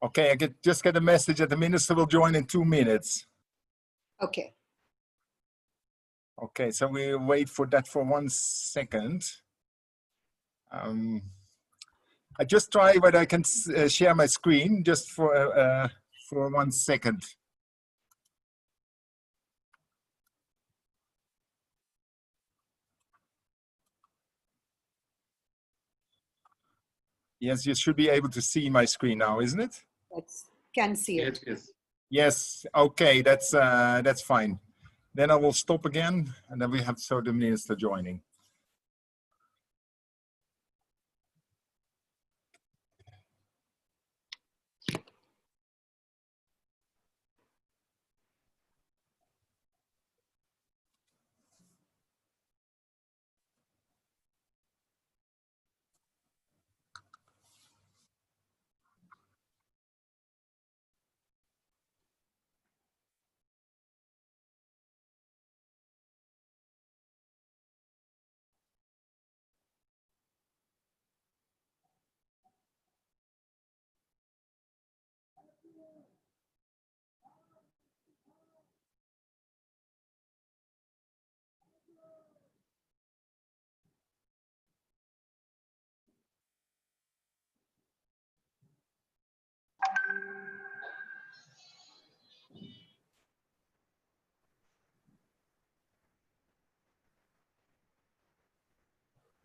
Okay, just get a message that the minister will join in 2 minutes. Okay. Okay, so we'll wait for that for 1 second. I just try whether I can share my screen just for 1 second. Yes, you should be able to see my screen now, isn't it? Can see it. Yes. Yes. Okay, that's fine. Then I will stop again, and then we have the minister joining.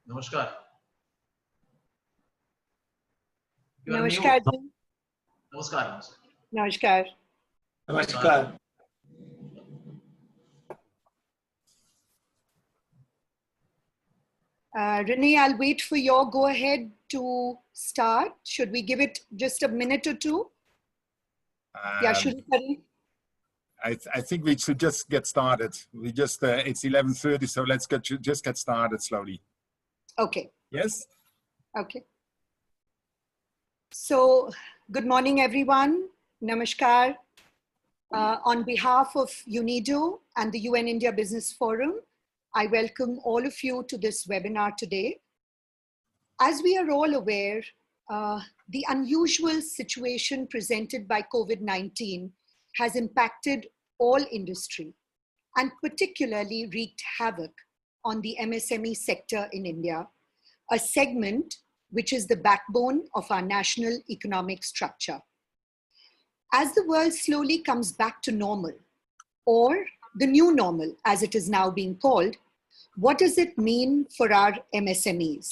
Namaskar. Namaskar. Namaskar. Namaskar. Namaskar. Renee, I'll wait for your go ahead to start. Should we give it just a minute or two? Yeah, should we? I think we should just get started. We just it's 11:30, so let's just get started slowly. Okay. Yes. Okay. So, good morning, everyone. Namaskar. On behalf of UNIDO and the UN India Business Forum, I welcome all of you to this webinar today. As we are all aware, the unusual situation presented by COVID-19 has impacted all industry and particularly wreaked havoc on the MSME sector in India, a segment which is the backbone of our national economic structure. As the world slowly comes back to normal, or the new normal as it is now being called, what does it mean for our MSMEs?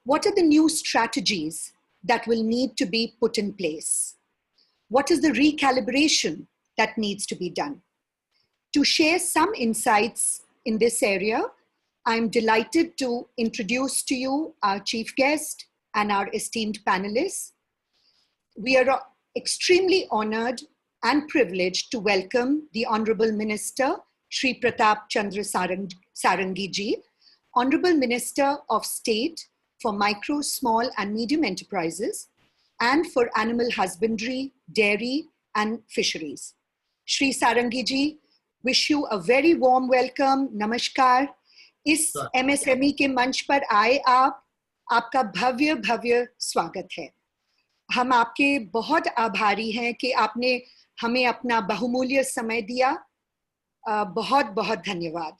What are the new strategies that will need to be put in place? What is the recalibration that needs to be done? To share some insights in this area, I'm delighted to introduce to you our chief guest and our esteemed panelists. We are extremely honored and privileged to welcome the Honorable Minister, Shri Pratap Chandra Sarangi ji, Honorable Minister of State for Micro, Small and Medium Enterprises and for Animal Husbandry, Dairy and Fisheries. Shri Sarangi ji, wish you a very warm welcome. Namaskar. इस MSME के मंच पर आए आपका भव्य भव्य स्वागत है. हम आपके बहुत आभारी हैं कि आपने हमें अपना बहुमूल्य समय दिया. बहुत बहुत धन्यवाद.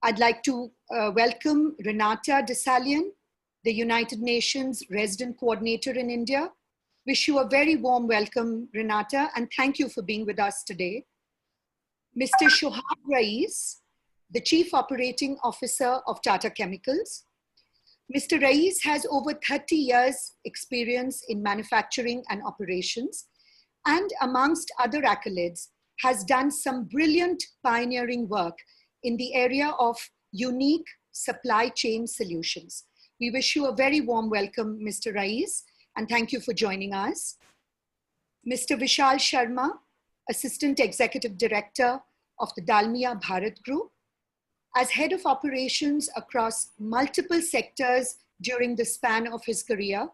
I'd like to welcome Renata Desalian, the United Nations Resident Coordinator in India. Wish you a very warm welcome, Renata, and thank you for being with us today. Mr. Shohab Rais, the Chief Operating Officer of Tata Chemicals. Mr. Rais has over 30 years experience in manufacturing and operations, and amongst other accolades, has done some brilliant pioneering work in the area of unique supply chain solutions. We wish you a very warm welcome, Mr. Rais, and thank you for joining us. Mr. Vishal Sharma, Assistant Executive Director of the Dalmia Bharat Group. As head of operations across multiple sectors during the span of his career,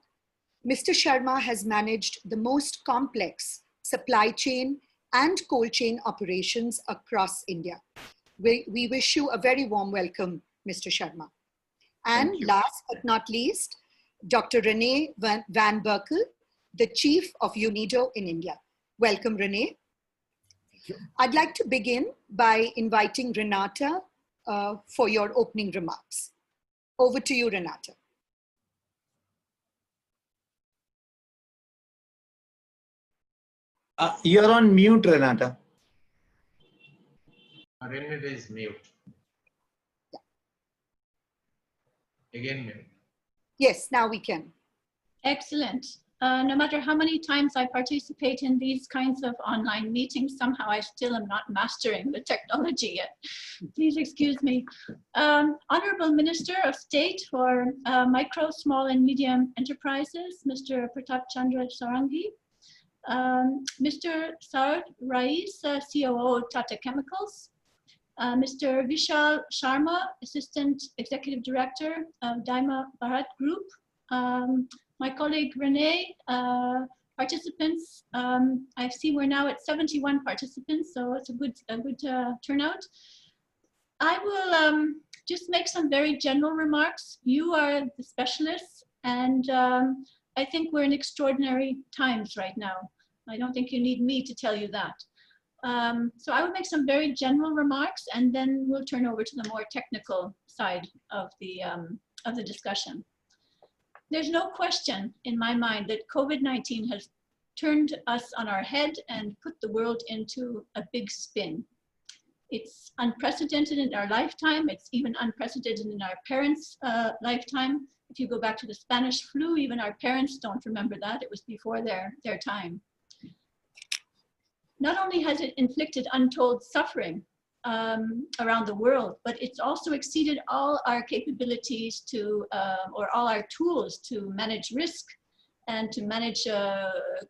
Mr. Sharma has managed the most complex supply chain and cold chain operations across India. We wish you a very warm welcome, Mr. Sharma. And last but not least, Dr. Renee Van Berkel, the Chief of UNIDO in India. Welcome, Renee. I'd like to begin by inviting Renata for your opening remarks. Over to you, Renata. You're on mute, Renata. Renata is mute. Again mute. Yes, now we can. Excellent. No matter how many times I participate in these kinds of online meetings, somehow I still am not mastering the technology yet. Please excuse me. Honorable Minister of State for Micro, Small and Medium Enterprises, Mr. Pratap Chandra Sarangi. Mr. Saad Rais, COO Tata Chemicals. Mr. Vishal Sharma, Assistant Executive Director of Daima Bharat Group. My colleague Renee, participants. I see we're now at 71 participants, so it's a good turnout. I will just make some very general remarks. You are the specialists, and I think we're in extraordinary times right now. I don't think you need me to tell you that. So I will make some very general remarks, and then we'll turn over to the more technical side of the discussion. There's no question in my mind that COVID-19 has turned us on our head and put the world into a big spin. It's unprecedented in our lifetime. It's even unprecedented in our parents' lifetime. If you go back to the Spanish flu, even our parents don't remember that. It was before their time. Not only has it inflicted untold suffering around the world, but it's also exceeded all our capabilities to, or all our tools to manage risk and to manage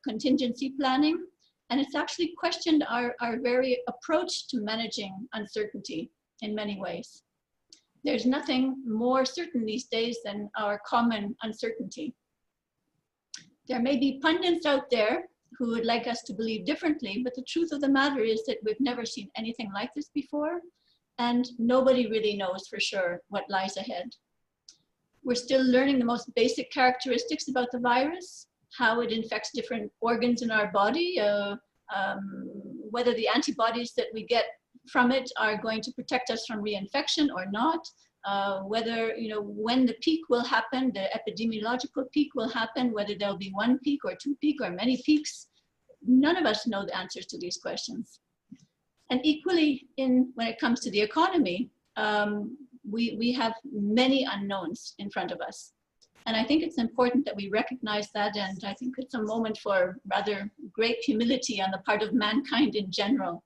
contingency planning. And it's actually questioned our very approach to managing uncertainty in many ways. There's nothing more certain these days than our common uncertainty. There may be pundits out there who would like us to believe differently, but the truth of the matter is that we've never seen anything like this before, and nobody really knows for sure what lies ahead. We're still learning the most basic characteristics about the virus, how it infects different organs in our body, whether the antibodies that we get from it are going to protect us from reinfection or not, whether, when the peak will happen, the epidemiological peak will happen, whether there'll be one peak or two peaks or many peaks. None of us know the answers to these questions. And equally, when it comes to the economy, we have many unknowns in front of us. And I think it's important that we recognize that, and I think it's a moment for rather great humility on the part of mankind in general.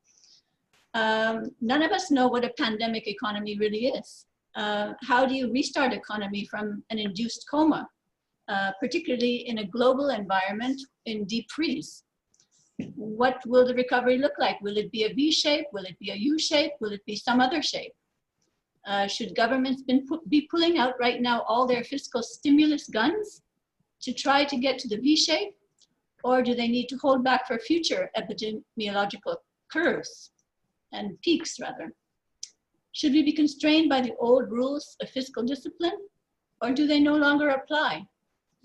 None of us know what a pandemic economy really is. How do you restart economy from an induced coma, particularly in a global environment in deep freeze? What will the recovery look like? Will it be a V shape? Will it be a U shape? Will it be some other shape? Should governments be pulling out right now all their fiscal stimulus guns to try to get to the V shape? Or do they need to hold back for future epidemiological curves and peaks rather? Should we be constrained by the old rules of fiscal discipline, or do they no longer apply?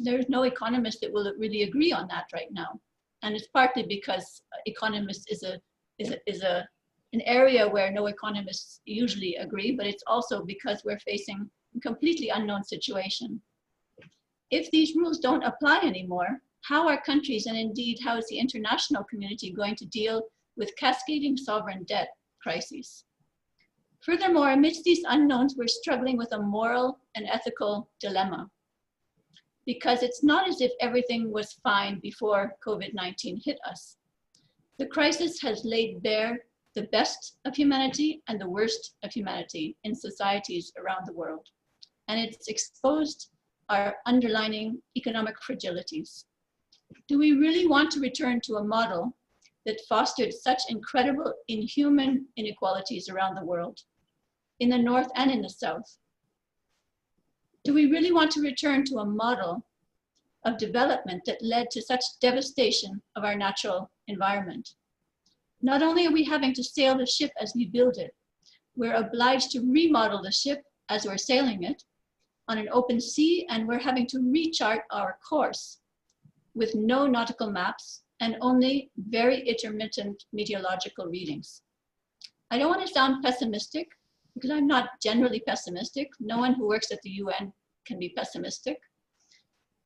There's no economist that will really agree on that right now. And it's partly because economists is an area where no economists usually agree, but it's also because we're facing a completely unknown situation. If these rules don't apply anymore, how are countries, and indeed how is the international community, going to deal with cascading sovereign debt crises? Furthermore, amidst these unknowns, we're struggling with a moral and ethical dilemma, because it's not as if everything was fine before COVID-19 hit us. The crisis has laid bare the best of humanity and the worst of humanity in societies around the world. And it's exposed our underlying economic fragilities. Do we really want to return to a model that fostered such incredible inhuman inequalities around the world, in the North and in the South? Do we really want to return to a model of development that led to such devastation of our natural environment? Not only are we having to sail the ship as we build it, we're obliged to remodel the ship as we're sailing it on an open sea, and we're having to rechart our course. with no nautical maps and only very intermittent meteorological readings. I don't want to sound pessimistic because I'm not generally pessimistic. No one who works at the UN can be pessimistic.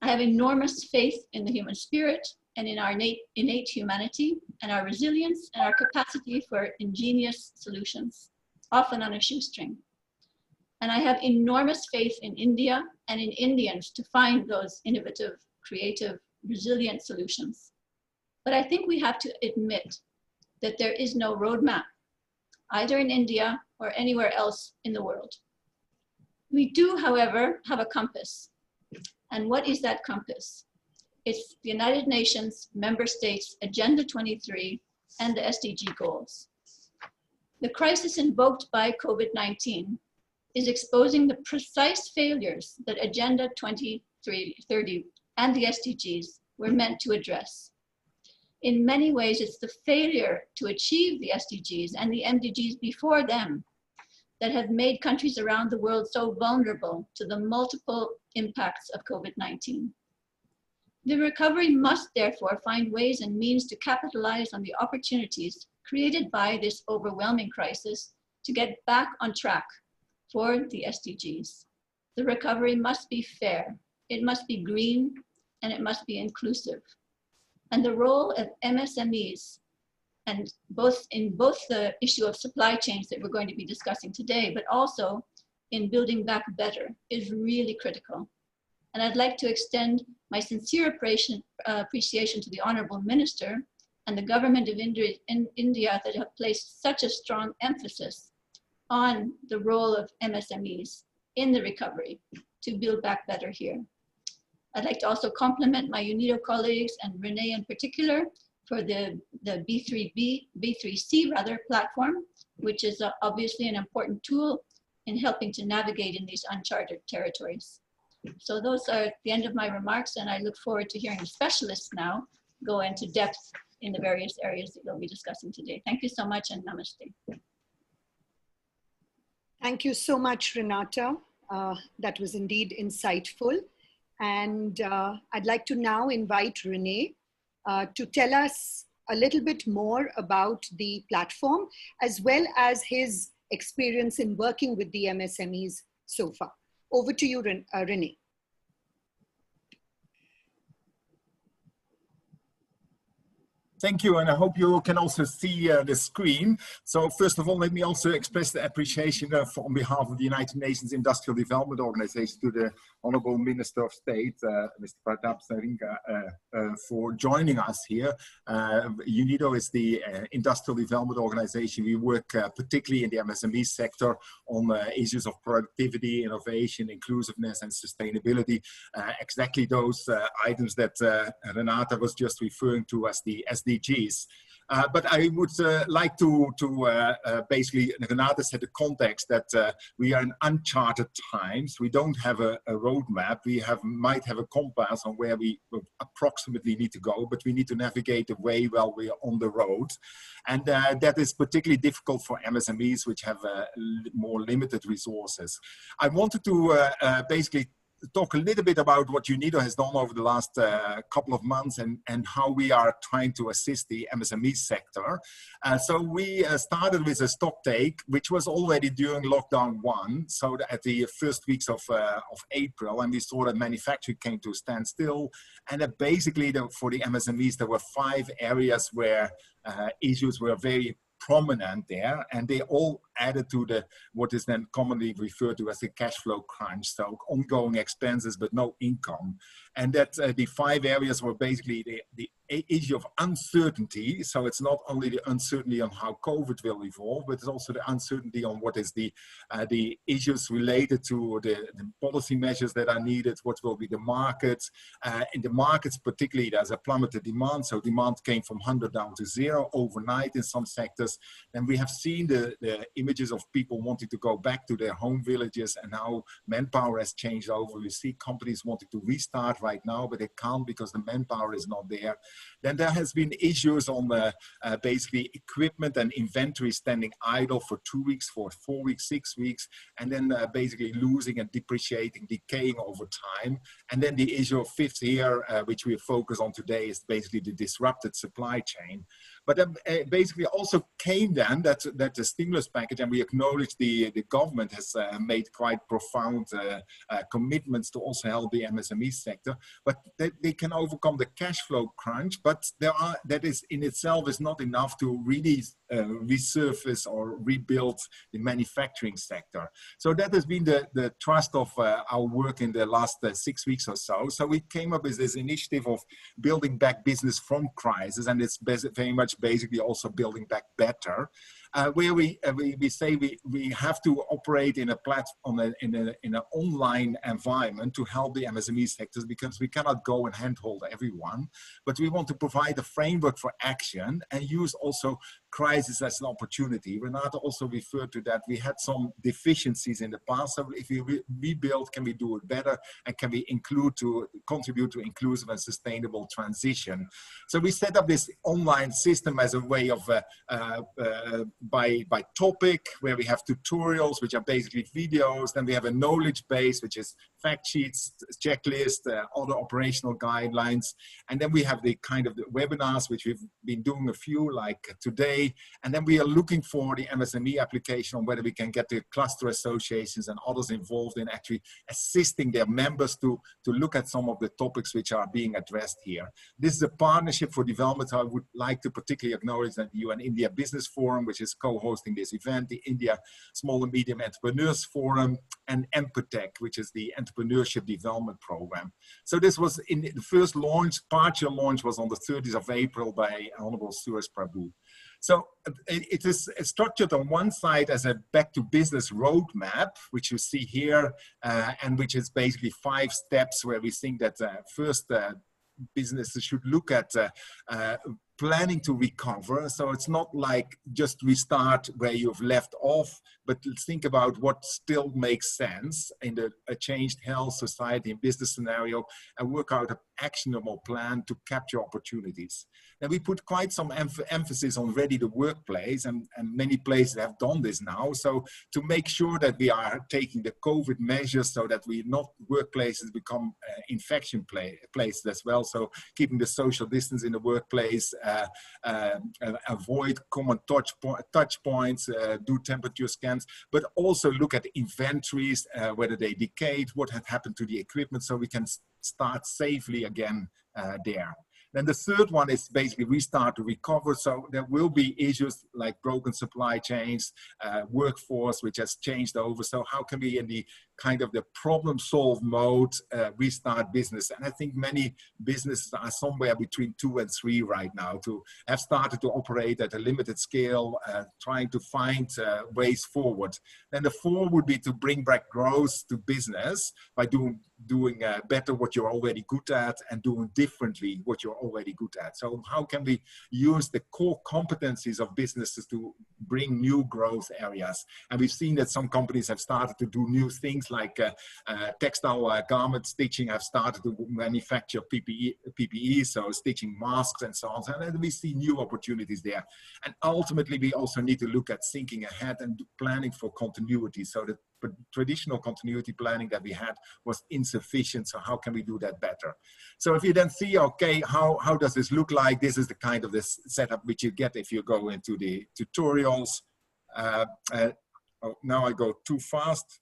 I have enormous faith in the human spirit and in our innate humanity and our resilience and our capacity for ingenious solutions, often on a shoestring. And I have enormous faith in India and in Indians to find those innovative, creative, resilient solutions. But I think we have to admit that there is no roadmap, either in India or anywhere else in the world. We do, however, have a compass. And what is that compass? It's the United Nations Member States Agenda 23 and the SDG goals. The crisis invoked by COVID-19 is exposing the precise failures that Agenda 2030 and the SDGs were meant to address. In many ways, it's the failure to achieve the SDGs and the MDGs before them that have made countries around the world so vulnerable to the multiple impacts of COVID-19. The recovery must therefore find ways and means to capitalize on the opportunities created by this overwhelming crisis to get back on track for the SDGs. The recovery must be fair, it must be green, and it must be inclusive. And the role of MSMEs, and in both the issue of supply chains that we're going to be discussing today, but also in building back better, is really critical. And I'd like to extend my sincere appreciation to the Honorable Minister and the government of India that have placed such a strong emphasis on the role of MSMEs in the recovery to build back better here. I'd like to also compliment my UNIDO colleagues and Renee in particular for the B3C platform, which is obviously an important tool in helping to navigate in these uncharted territories. So those are the end of my remarks, and I look forward to hearing the specialists now go into depth in the various areas that we'll be discussing today. Thank you so much, and namaste. Thank you so much, Renata. That was indeed insightful. And I'd like to now invite Renee to tell us a little bit more about the platform, as well as his experience in working with the MSMEs so far. Over to you, Renee. Thank you, and I hope you can also see the screen. So first of all, let me also express the appreciation on behalf of the United Nations Industrial Development Organization to the Honorable Minister of State, Mr. Pratap Singh, for joining us here. UNIDO is the Industrial Development Organization. We work particularly in the MSME sector on issues of productivity, innovation, inclusiveness, and sustainability. Exactly those items that Renata was just referring to as the SDGs. But I would like to basically, Renata said the context that we are in uncharted times. We don't have a roadmap. We might have a compass on where we approximately need to go, but we need to navigate the way while we are on the road. And that is particularly difficult for MSMEs, which have more limited resources. I wanted to basically talk a little bit about what UNIDO has done over the last couple of months and how we are trying to assist the MSME sector. So we started with a stock take, which was already during lockdown 1, so at the first weeks of April, and we saw that manufacturing came to a standstill. And that basically for the MSMEs, there were 5 areas where issues were very prominent there, and they all added to what is then commonly referred to as the cash flow crunch, so ongoing expenses but no income. And that the 5 areas were basically the issue of uncertainty. So it's not only the uncertainty on how COVID will evolve, but it's also the uncertainty on what is the issues related to the policy measures that are needed, what will be the markets. In the markets particularly, there's a plummeted demand. So demand came from 100 down to 0 overnight in some sectors. And we have seen the images of people wanting to go back to their home villages and how manpower has changed over. We see companies wanting to restart right now, but they can't because the manpower is not there. Then there has been issues on the basically equipment and inventory standing idle for 2 weeks, for 4 weeks, 6 weeks, and then basically losing and depreciating, decaying over time. And then the issue of fifth here, which we focus on today, is basically the disrupted supply chain. But then basically also came then that the stimulus package, and we acknowledge the government has made quite profound commitments to also help the MSME sector, but they can overcome the cash flow crunch, but that is in itself is not enough to really resurface or rebuild the manufacturing sector. So that has been the thrust of our work in the last 6 weeks or so. So we came up with this initiative of building back business from crisis, and it's very much basically also building back better, where we say we have to operate in a platform, in an online environment to help the MSME sectors, because we cannot go and handhold everyone, but we want to provide a framework for action and use also crisis as an opportunity. Renata also referred to that. We had some deficiencies in the past, so if we rebuild, can we do it better, and can we contribute to inclusive and sustainable transition? So we set up this online system as a way of by topic, where we have tutorials, which are basically videos. Then we have a knowledge base, which is fact sheets, checklists, other operational guidelines. And then we have the kind of the webinars, which we've been doing a few like today. And then we are looking for the MSME application on whether we can get the cluster associations and others involved in actually assisting their members to look at some of the topics which are being addressed here. This is a partnership for development. I would like to particularly acknowledge that the UN India Business Forum, which is co-hosting this event, the India Small and Medium Entrepreneurs Forum, and Empatech, which is the Entrepreneurship Development Program. So this was in the first launch, partial launch was on the 30th of April by Honorable Suresh Prabhu. So it is structured on one side as a back to business roadmap, which you see here, and which is basically 5 steps where we think that first businesses should look at planning to recover. So it's not like just restart where you've left off, but think about what still makes sense in a changed health, society, and business scenario, and work out an actionable plan to capture opportunities. Now we put quite some emphasis on ready the workplace, and many places have done this now. So to make sure that we are taking the COVID measures so that workplaces become infection places as well. So keeping the social distance in the workplace, avoid common touch points, do temperature scans, but also look at inventories, whether they decayed, what had happened to the equipment, so we can start safely again there. Then the third one is basically restart to recover. So there will be issues like broken supply chains, workforce, which has changed over. So how can we in the kind of the problem solve mode restart business? And I think many businesses are somewhere between 2 and 3 right now to have started to operate at a limited scale, trying to find ways forward. Then the 4 would be to bring back growth to business by doing better what you're already good at and doing differently what you're already good at. So how can we use the core competencies of businesses to bring new growth areas? And we've seen that some companies have started to do new things like textile garment stitching, have started to manufacture PPE, so stitching masks and so on. And we see new opportunities there. And ultimately, we also need to look at thinking ahead and planning for continuity. So the traditional continuity planning that we had was insufficient. So how can we do that better? So if you then see, okay, how does this look like? This is the kind of this setup which you get if you go into the tutorials. Now I go too fast.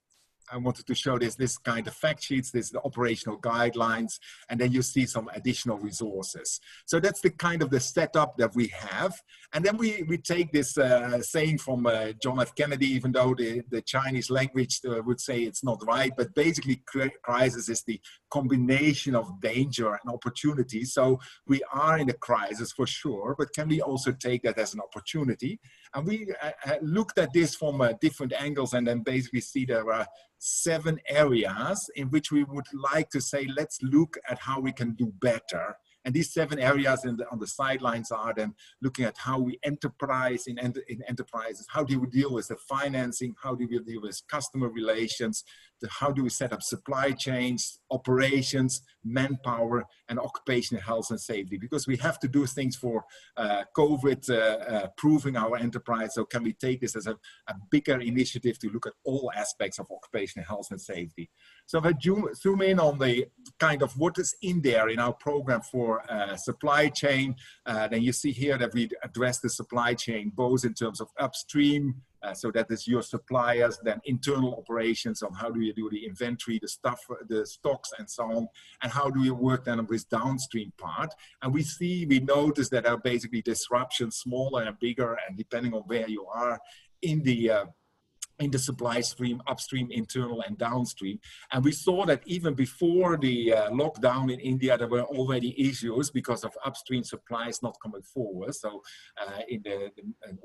I wanted to show this kind of fact sheets, this is the operational guidelines, and then you see some additional resources. So that's the kind of the setup that we have. And then we take this saying from John F. Kennedy, even though the Chinese language would say it's not right, but basically crisis is the combination of danger and opportunity. So we are in a crisis for sure, but can we also take that as an opportunity? And we looked at this from different angles, and then basically see there are 7 areas in which we would like to say, let's look at how we can do better And these 7 areas on the sidelines are then looking at how we enterprise in enterprises, how do we deal with the financing, how do we deal with customer relations, how do we set up supply chains, operations, manpower, and occupational health and safety, because we have to do things for COVID, proving our enterprise. So can we take this as a bigger initiative to look at all aspects of occupational health and safety? So if I zoom in on the kind of what is in there in our program for supply chain, then you see here that we address the supply chain both in terms of upstream, so that is your suppliers, then internal operations on how do you do the inventory, the stuff, the stocks and so on, and how do you work then with downstream part. And we notice that there are basically disruptions, smaller and bigger, and depending on where you are in the supply stream, upstream, internal and downstream. And we saw that even before the lockdown in India, there were already issues because of upstream supplies not coming forward. So in the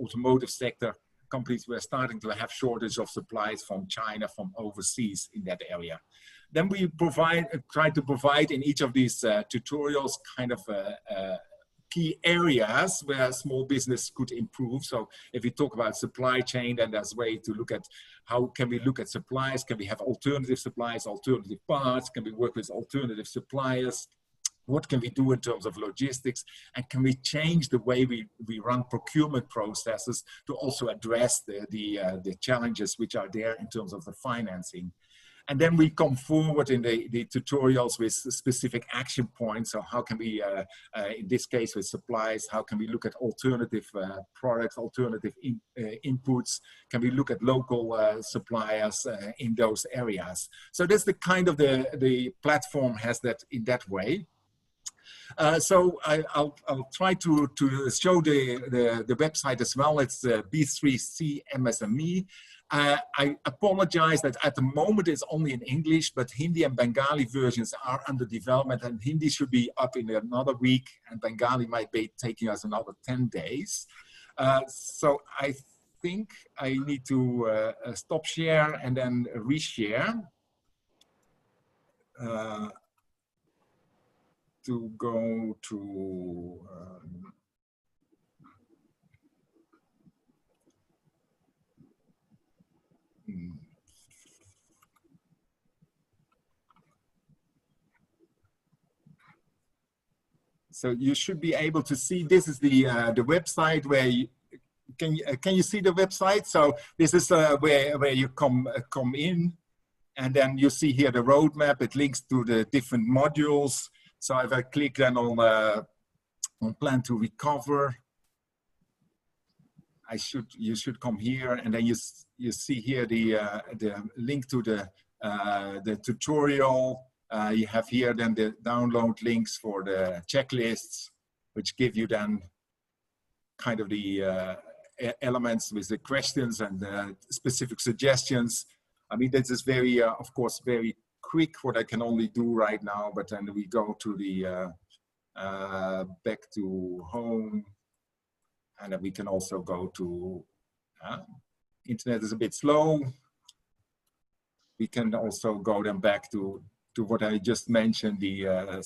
automotive sector, companies were starting to have shortage of supplies from China, from overseas in that area. Then we try to provide in each of these tutorials kind of key areas where small business could improve. So if we talk about supply chain, then there's a way to look at how can we look at supplies, can we have alternative supplies, alternative parts, can we work with alternative suppliers, what can we do in terms of logistics, and can we change the way we run procurement processes to also address the challenges which are there in terms of the financing. And then we come forward in the tutorials with specific action points. So how can we, in this case with supplies, how can we look at alternative products, alternative inputs? Can we look at local suppliers in those areas? So that's the kind of the platform has that in that way. So I'll try to show the website as well. It's B3C MSME. I apologize that at the moment it's only in English, but Hindi and Bengali versions are under development, and Hindi should be up in another week, and Bengali might be taking us another 10 days. So I think I need to stop share and then reshare. To go to so you should be able to see, this is the website where you can you see the website? So this is where you come in, and then you see here the roadmap. It links to the different modules. So if I click then on plan to recover, you should come here, and then you see here the link to the tutorial. You have here then the download links for the checklists, which give you then kind of the elements with the questions and the specific suggestions. I mean, this is very, of course, very quick, what I can only do right now, but then we go to the back to home, and then we can also go to internet is a bit slow. We can also go then back to what I just mentioned, the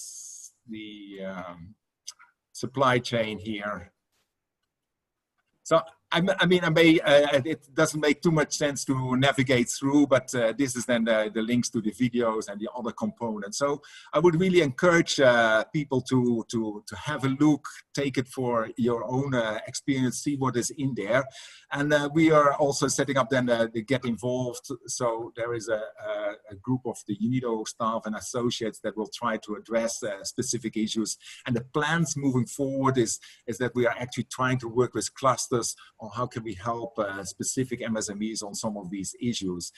supply chain here. So I mean, it doesn't make too much sense to navigate through, but this is then the links to the videos and the other components. So I would really encourage people to have a look, take it for your own experience, see what is in there. And we are also setting up then the Get Involved. So there is a group of the UNIDO staff and associates that will try to address specific issues. And the plans moving forward is that we are actually trying to work with clusters on how can we help specific MSMEs on some of these issues,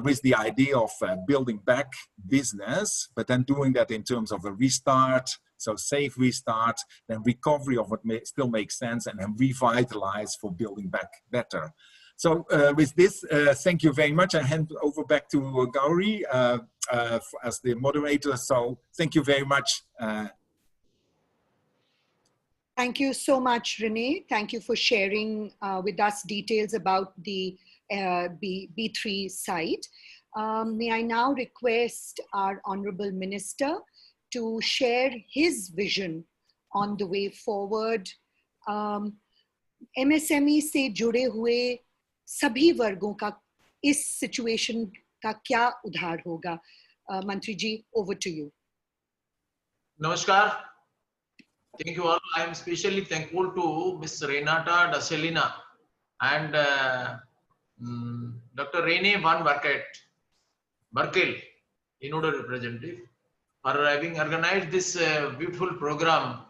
with the idea of building back business, but then doing that in terms of a restart, so safe restart, then recovery of what still makes sense, and then revitalize for building back better. So with this, thank you very much. I hand over back to Gauri as the moderator. So thank you very much. Thank you so much, Renee. Thank you for sharing with us details about the B3 site. May I now request our Honorable Minister to share his vision on the way forward. MSME से जुड़े हुए सभी वर्गों का इस situation का क्या उधार होगा? Mantri ji, over to you. Namaskar. Thank you all. I am especially thankful to Ms. Renata Da Celina and Dr. Rene van Berkel, UNIDO representative, for having organized this beautiful program,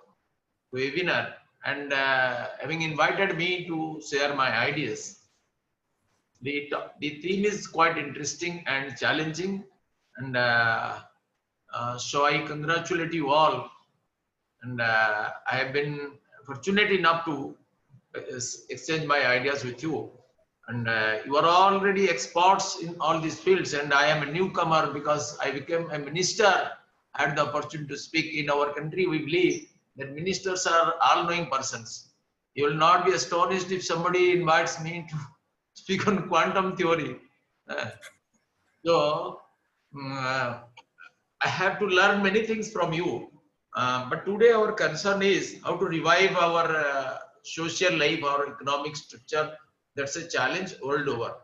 webinar, and having invited me to share my ideas. The theme is quite interesting and challenging, and so I congratulate you all. And I have been fortunate enough to exchange my ideas with you. And you are already experts in all these fields, and I am a newcomer because I became a minister. I had the opportunity to speak in our country. We believe that ministers are all-knowing persons. You will not be astonished if somebody invites me to speak on quantum theory. So I have to learn many things from you. But today our concern is how to revive our social life, our economic structure. That's a challenge world over.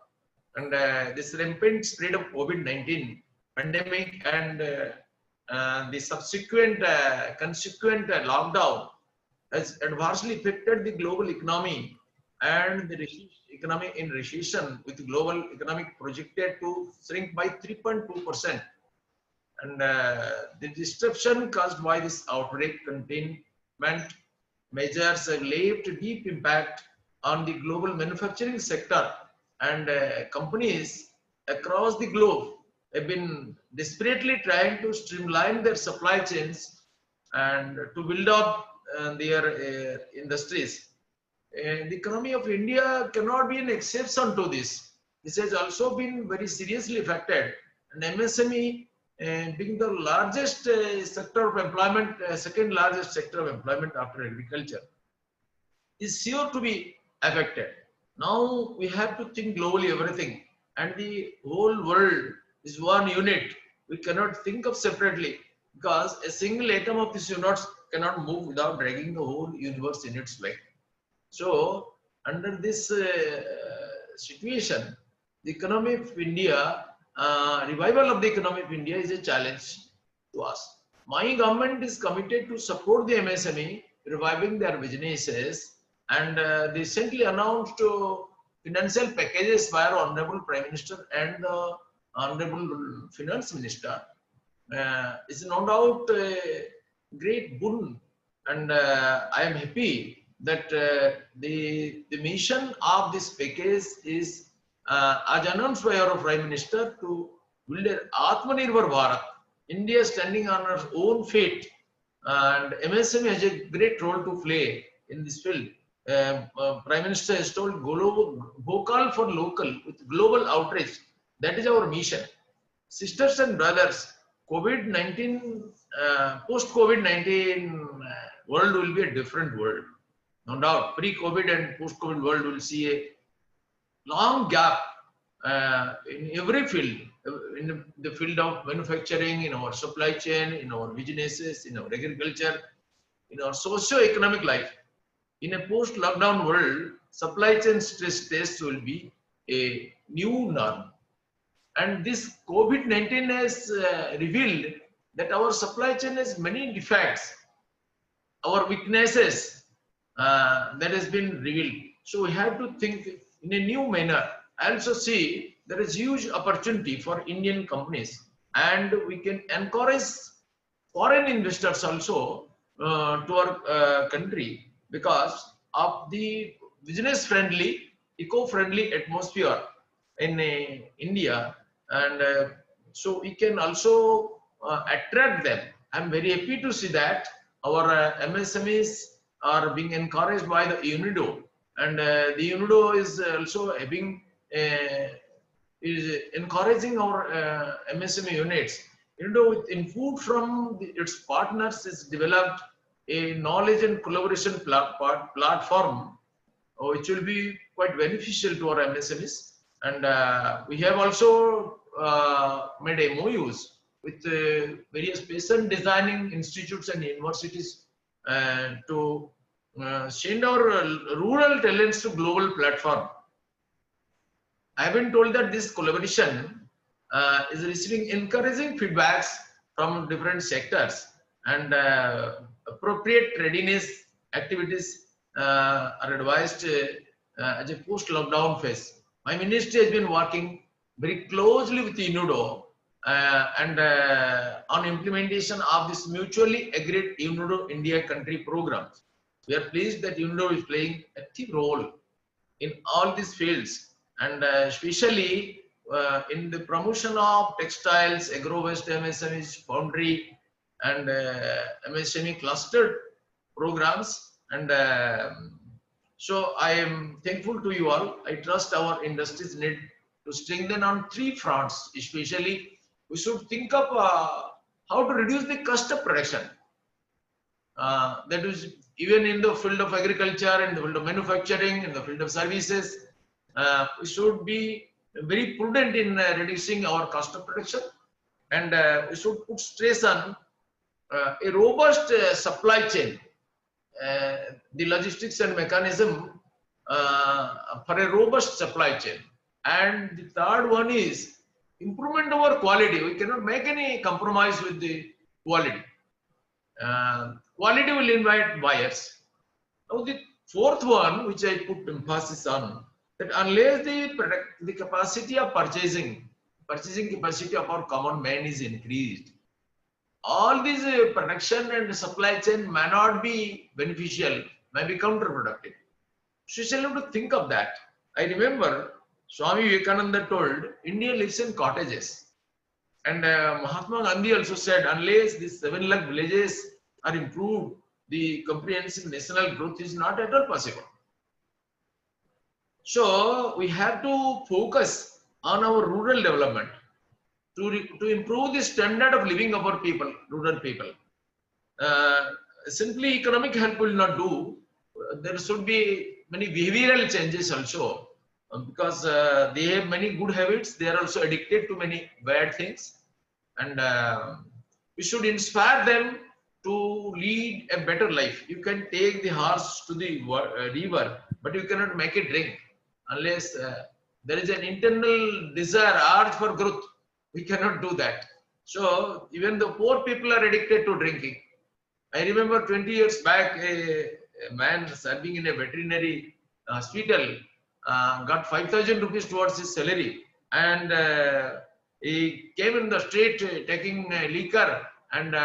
And this rampant spread of COVID-19 pandemic and the subsequent consequent lockdown has adversely affected the global economy, and the economy in recession, with global economic projected to shrink by 3.2%. And the disruption caused by this outbreak containment measures have left a deep impact on the global manufacturing sector, and companies across the globe have been desperately trying to streamline their supply chains and to build up their industries. The economy of India cannot be an exception to this. This has also been very seriously affected, and MSME being the largest sector of employment, second largest sector of employment after agriculture, is sure to be affected. Now we have to think globally everything, and the whole world is one unit. We cannot think of separately, because a single atom of this universe cannot move without dragging the whole universe in its way. So under this situation, the economy of India, revival of the economy of India is a challenge to us. My government is committed to support the MSME, reviving their businesses, and they recently announced financial packages by our Honorable Prime Minister and the Honorable Finance Minister. It's no doubt a great boon, and I am happy that the mission of this package is, as announced by our Prime Minister, to build an Atmanirbhar Bharat, India standing on her own feet, and MSME has a great role to play in this field. Prime Minister has told vocal for local with global outreach. That is our mission. Sisters and brothers, COVID-19, post-COVID-19 world will be a different world. No doubt, pre-COVID and post-COVID world will see a long gap in every field, in the field of manufacturing, in our supply chain, in our businesses, in our agriculture, in our socio-economic life. In a post-lockdown world, supply chain stress tests will be a new norm. And this COVID-19 has revealed that our supply chain has many defects, our weaknesses that has been revealed. So we have to think in a new manner. I also see there is huge opportunity for Indian companies, and we can encourage foreign investors also to our country because of the business-friendly, eco-friendly atmosphere in India, and so we can also attract them. I'm very happy to see that our MSMEs are being encouraged by the UNIDO, and the UNIDO is also having is encouraging our MSME units. UNIDO, with input from its partners, has developed a knowledge and collaboration platform, which will be quite beneficial to our MSMEs. And we have also made MOUs with various patent designing institutes and universities to send our rural talents to global platform. I have been told that this collaboration is receiving encouraging feedbacks from different sectors, and appropriate readiness activities are advised as a post-lockdown phase. My ministry has been working very closely with UNIDO and on implementation of this mutually agreed UNIDO India country programs. We are pleased that UNIDO is playing a key role in all these fields, and especially in the promotion of textiles, agro-waste MSMEs, foundry, and MSME clustered programs. And so I am thankful to you all. I trust our industries need to strengthen on 3 fronts. Especially, we should think of how to reduce the cost of production. That is, even in the field of agriculture, in the field of manufacturing, in the field of services, we should be very prudent in reducing our cost of production, and we should put stress on a robust supply chain, the logistics and mechanism for a robust supply chain. And the third one is improvement of our quality. We cannot make any compromise with the quality. Quality will invite buyers. Now the fourth one, which I put emphasis on, that unless the capacity of purchasing capacity of our common man is increased, all these production and supply chain may not be beneficial, may be counterproductive. So you shall have to think of that. I remember Swami Vivekananda told, India lives in cottages. And Mahatma Gandhi also said, unless these 7 lakh villages are improved, the comprehensive national growth is not at all possible. So we have to focus on our rural development to improve the standard of living of our people, rural people. Simply economic help will not do. There should be many behavioral changes also, because they have many good habits. They are also addicted to many bad things, and we should inspire them to lead a better life. You can take the horse to the river, but you cannot make it drink unless there is an internal desire, urge for growth. We cannot do that. So even the poor people are addicted to drinking. I remember 20 years back, a man serving in a veterinary hospital got 5,000 rupees towards his salary, and he came in the street taking liquor, and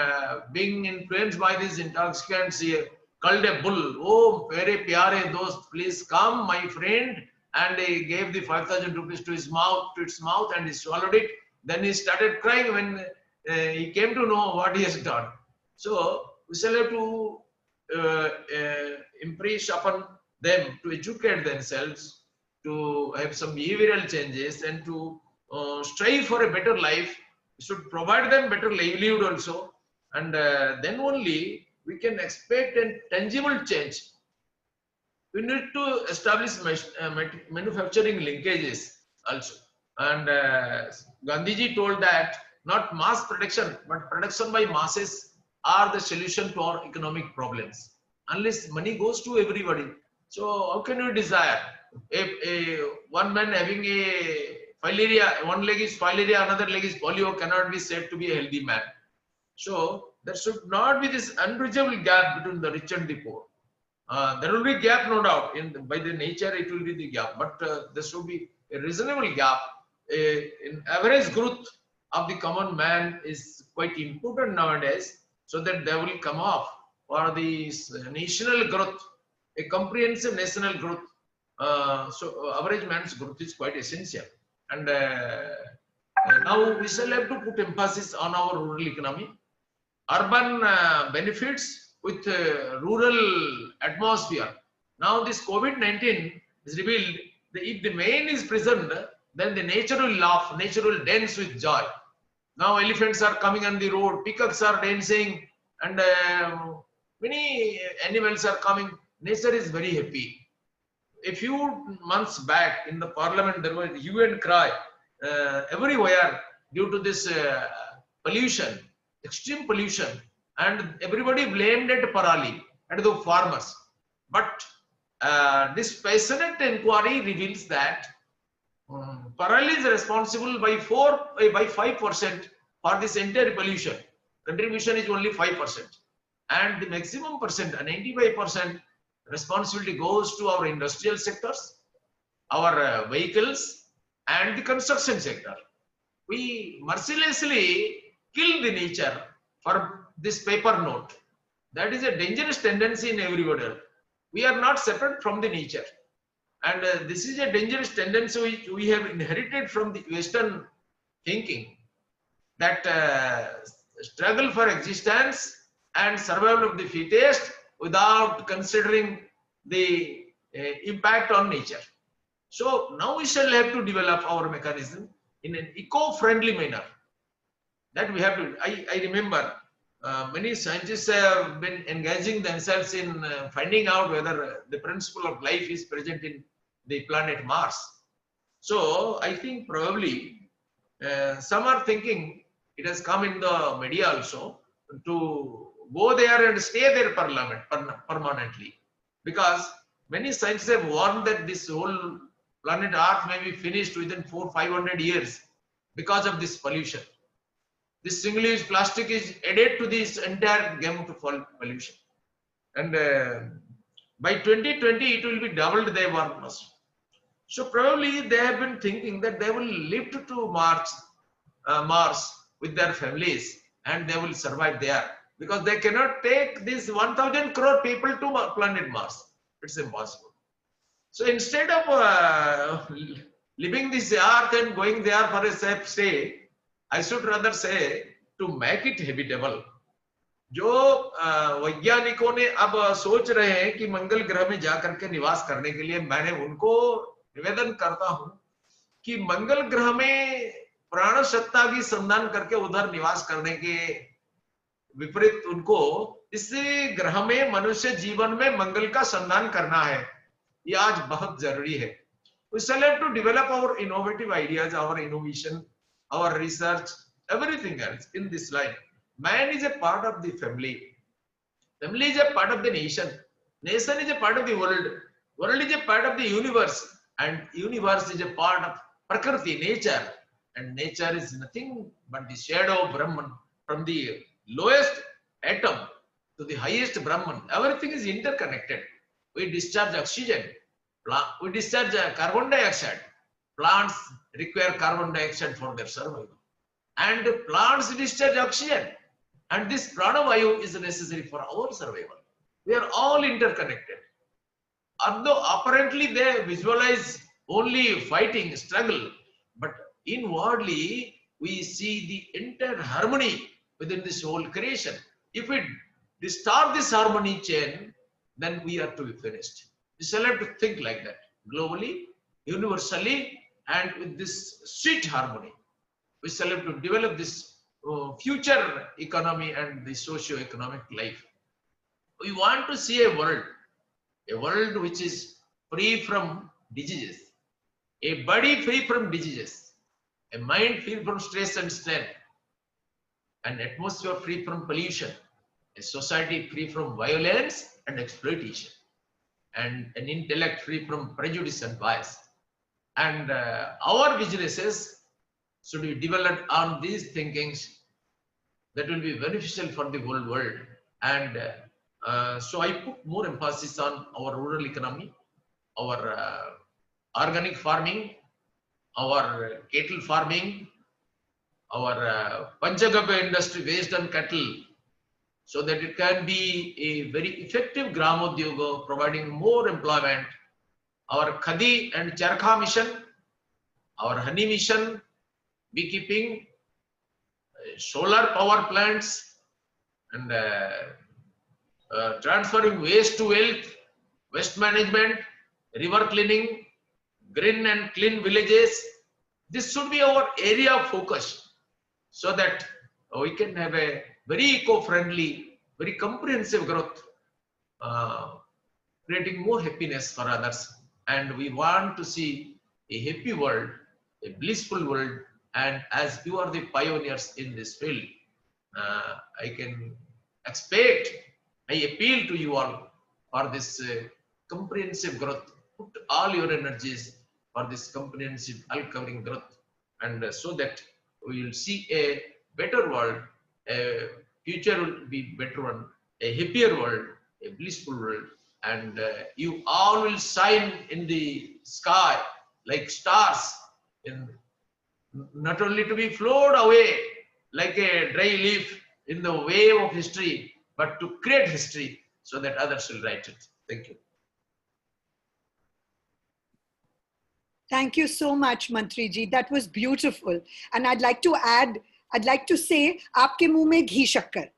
being influenced by these intoxicants, he called a bull. Oh, very pyare dost, please come, my friend. And he gave the 5,000 rupees to its mouth, and he swallowed it. Then he started crying when he came to know what he has done. So we shall have to impress upon them to educate themselves, to have some behavioral changes, and to strive for a better life. We should provide them better livelihood also, and then only we can expect a tangible change. We need to establish manufacturing linkages also. And Gandhiji told that not mass production, but production by masses are the solution to our economic problems. Unless money goes to everybody, so how can you desire? One man having a filaria, one leg is filaria, another leg is polio, cannot be said to be a healthy man. So there should not be this unbridgeable gap between the rich and the poor. There will be gap, no doubt. By the nature, it will be the gap, but there should be a reasonable gap. In average growth of the common man is quite important nowadays, so that they will come off for the national growth, a comprehensive national growth. So average man's growth is quite essential. And now we shall have to put emphasis on our rural economy. Urban benefits with rural atmosphere. Now this COVID-19 is revealed that if the man is present, then the nature will laugh, nature will dance with joy. Now elephants are coming on the road, peacocks are dancing, and many animals are coming. Nature is very happy. A few months back in the parliament, there was hue and cry everywhere due to this pollution, extreme pollution. and everybody blamed at Parali, at the farmers. But this passionate inquiry reveals that Parali is responsible by 5% for this entire pollution. Contribution is only 5%. And the maximum percent, 95% responsibility goes to our industrial sectors, our vehicles, and the construction sector. We mercilessly kill the nature for this paper note. That is a dangerous tendency in everybody. We are not separate from the nature. And this is a dangerous tendency which we have inherited from the Western thinking, that struggle for existence and survival of the fittest without considering the impact on nature. So now we shall have to develop our mechanism in an eco-friendly manner. That we have to. I remember many scientists have been engaging themselves in finding out whether the principle of life is present in the planet Mars. So I think probably some are thinking, it has come in the media also, to go there and stay there permanently, because many scientists have warned that this whole planet Earth may be finished within 400-500 years because of this pollution. This single-use plastic is added to this entire gamut of pollution, and by 2020 it will be doubled their warmness. So probably they have been thinking that they will lift to Mars with their families and they will survive there, because they cannot take these 1,000 crore people to planet Mars. It's impossible. So instead of leaving this earth and going there for a safe stay, I should rather say to make it habitable. जो वैज्ञानिकों ने अब सोच रहे हैं कि मंगल ग्रह में जाकर के निवास करने के लिए, मैंने उनको निवेदन करता हूं कि मंगल ग्रह में प्राण सत्ता की संधान करके उधर निवास करने के विपरीत उनको इस ग्रह में मनुष्य जीवन में मंगल का संधान करना है. ये आज बहुत जरूरी है. We shall have to develop our innovative ideas, our innovation, our research, everything else in this line. Man is a part of the family. Family is a part of the nation. Nation is a part of the world. World is a part of the universe. And universe is a part of Prakriti, nature. And nature is nothing but the shadow of Brahman. From the lowest atom to the highest Brahman, everything is interconnected. We discharge oxygen. We discharge carbon dioxide. Plants require carbon dioxide for their survival. And plants discharge oxygen. And this pranavayu is necessary for our survival. We are all interconnected. Although apparently they visualize only fighting, struggle, but inwardly we see the entire harmony within this whole creation. If we disturb this harmony chain, then we are to be finished. We shall have to think like that, globally, universally, and with this sweet harmony. We shall have to develop this future economy and the socio-economic life. We want to see a world which is free from diseases, a body free from diseases, a mind free from stress and strain, an atmosphere free from pollution, a society free from violence and exploitation, and an intellect free from prejudice and bias. And our businesses should be developed on these thinkings that will be beneficial for the whole world. And so I put more emphasis on our rural economy, our organic farming, our cattle farming, our Panchagabha industry based on cattle, so that it can be a very effective Gramodyoga, providing more employment. Our Khadi and Charkha mission, our honey mission, beekeeping, solar power plants, and transferring waste to wealth, waste management, river cleaning, green and clean villages. This should be our area of focus, so that we can have a very eco-friendly, very comprehensive growth, creating more happiness for others. And we want to see a happy world, a blissful world. And as you are the pioneers in this field, I can expect, I appeal to you all for this comprehensive growth. Put all your energies for this comprehensive, all-covering growth, and so that we will see a better world, a future will be better one, a happier world, a blissful world, and you all will shine in the sky like stars, in not only to be flowed away like a dry leaf in the wave of history, but to create history so that others will write it. Thank you. Thank you so much, Mantriji. That was beautiful. And I'd like to add, I'd like to say, aapke muh mein ghee shakkar,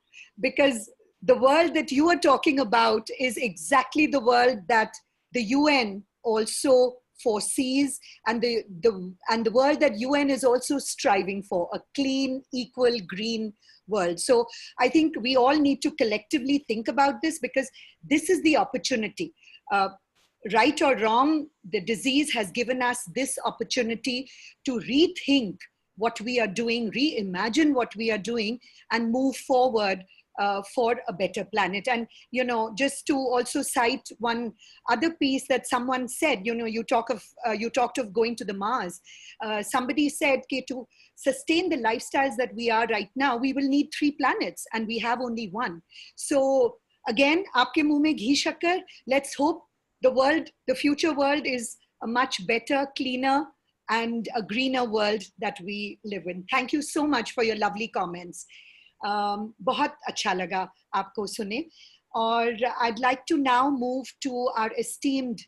because the world that you are talking about is exactly the world that the UN also foresees, and the world that UN is also striving for, a clean, equal, green world. So I think we all need to collectively think about this, because this is the opportunity. Right or wrong, the disease has given us this opportunity to rethink what we are doing, reimagine what we are doing, and move forward for a better planet. And, you know, just to also cite one other piece that someone said, you know, you talked of going to the Mars. Somebody said, okay, to sustain the lifestyles that we are right now, we will need 3 planets, and we have only 1. So again, aapke muh mein ghee shakkar. Let's hope the world, the future world, is a much better, cleaner, and a greener world that we live in. Thank you so much for your lovely comments. बहुत अच्छा लगा आपको सुने. और I'd like to now move to our esteemed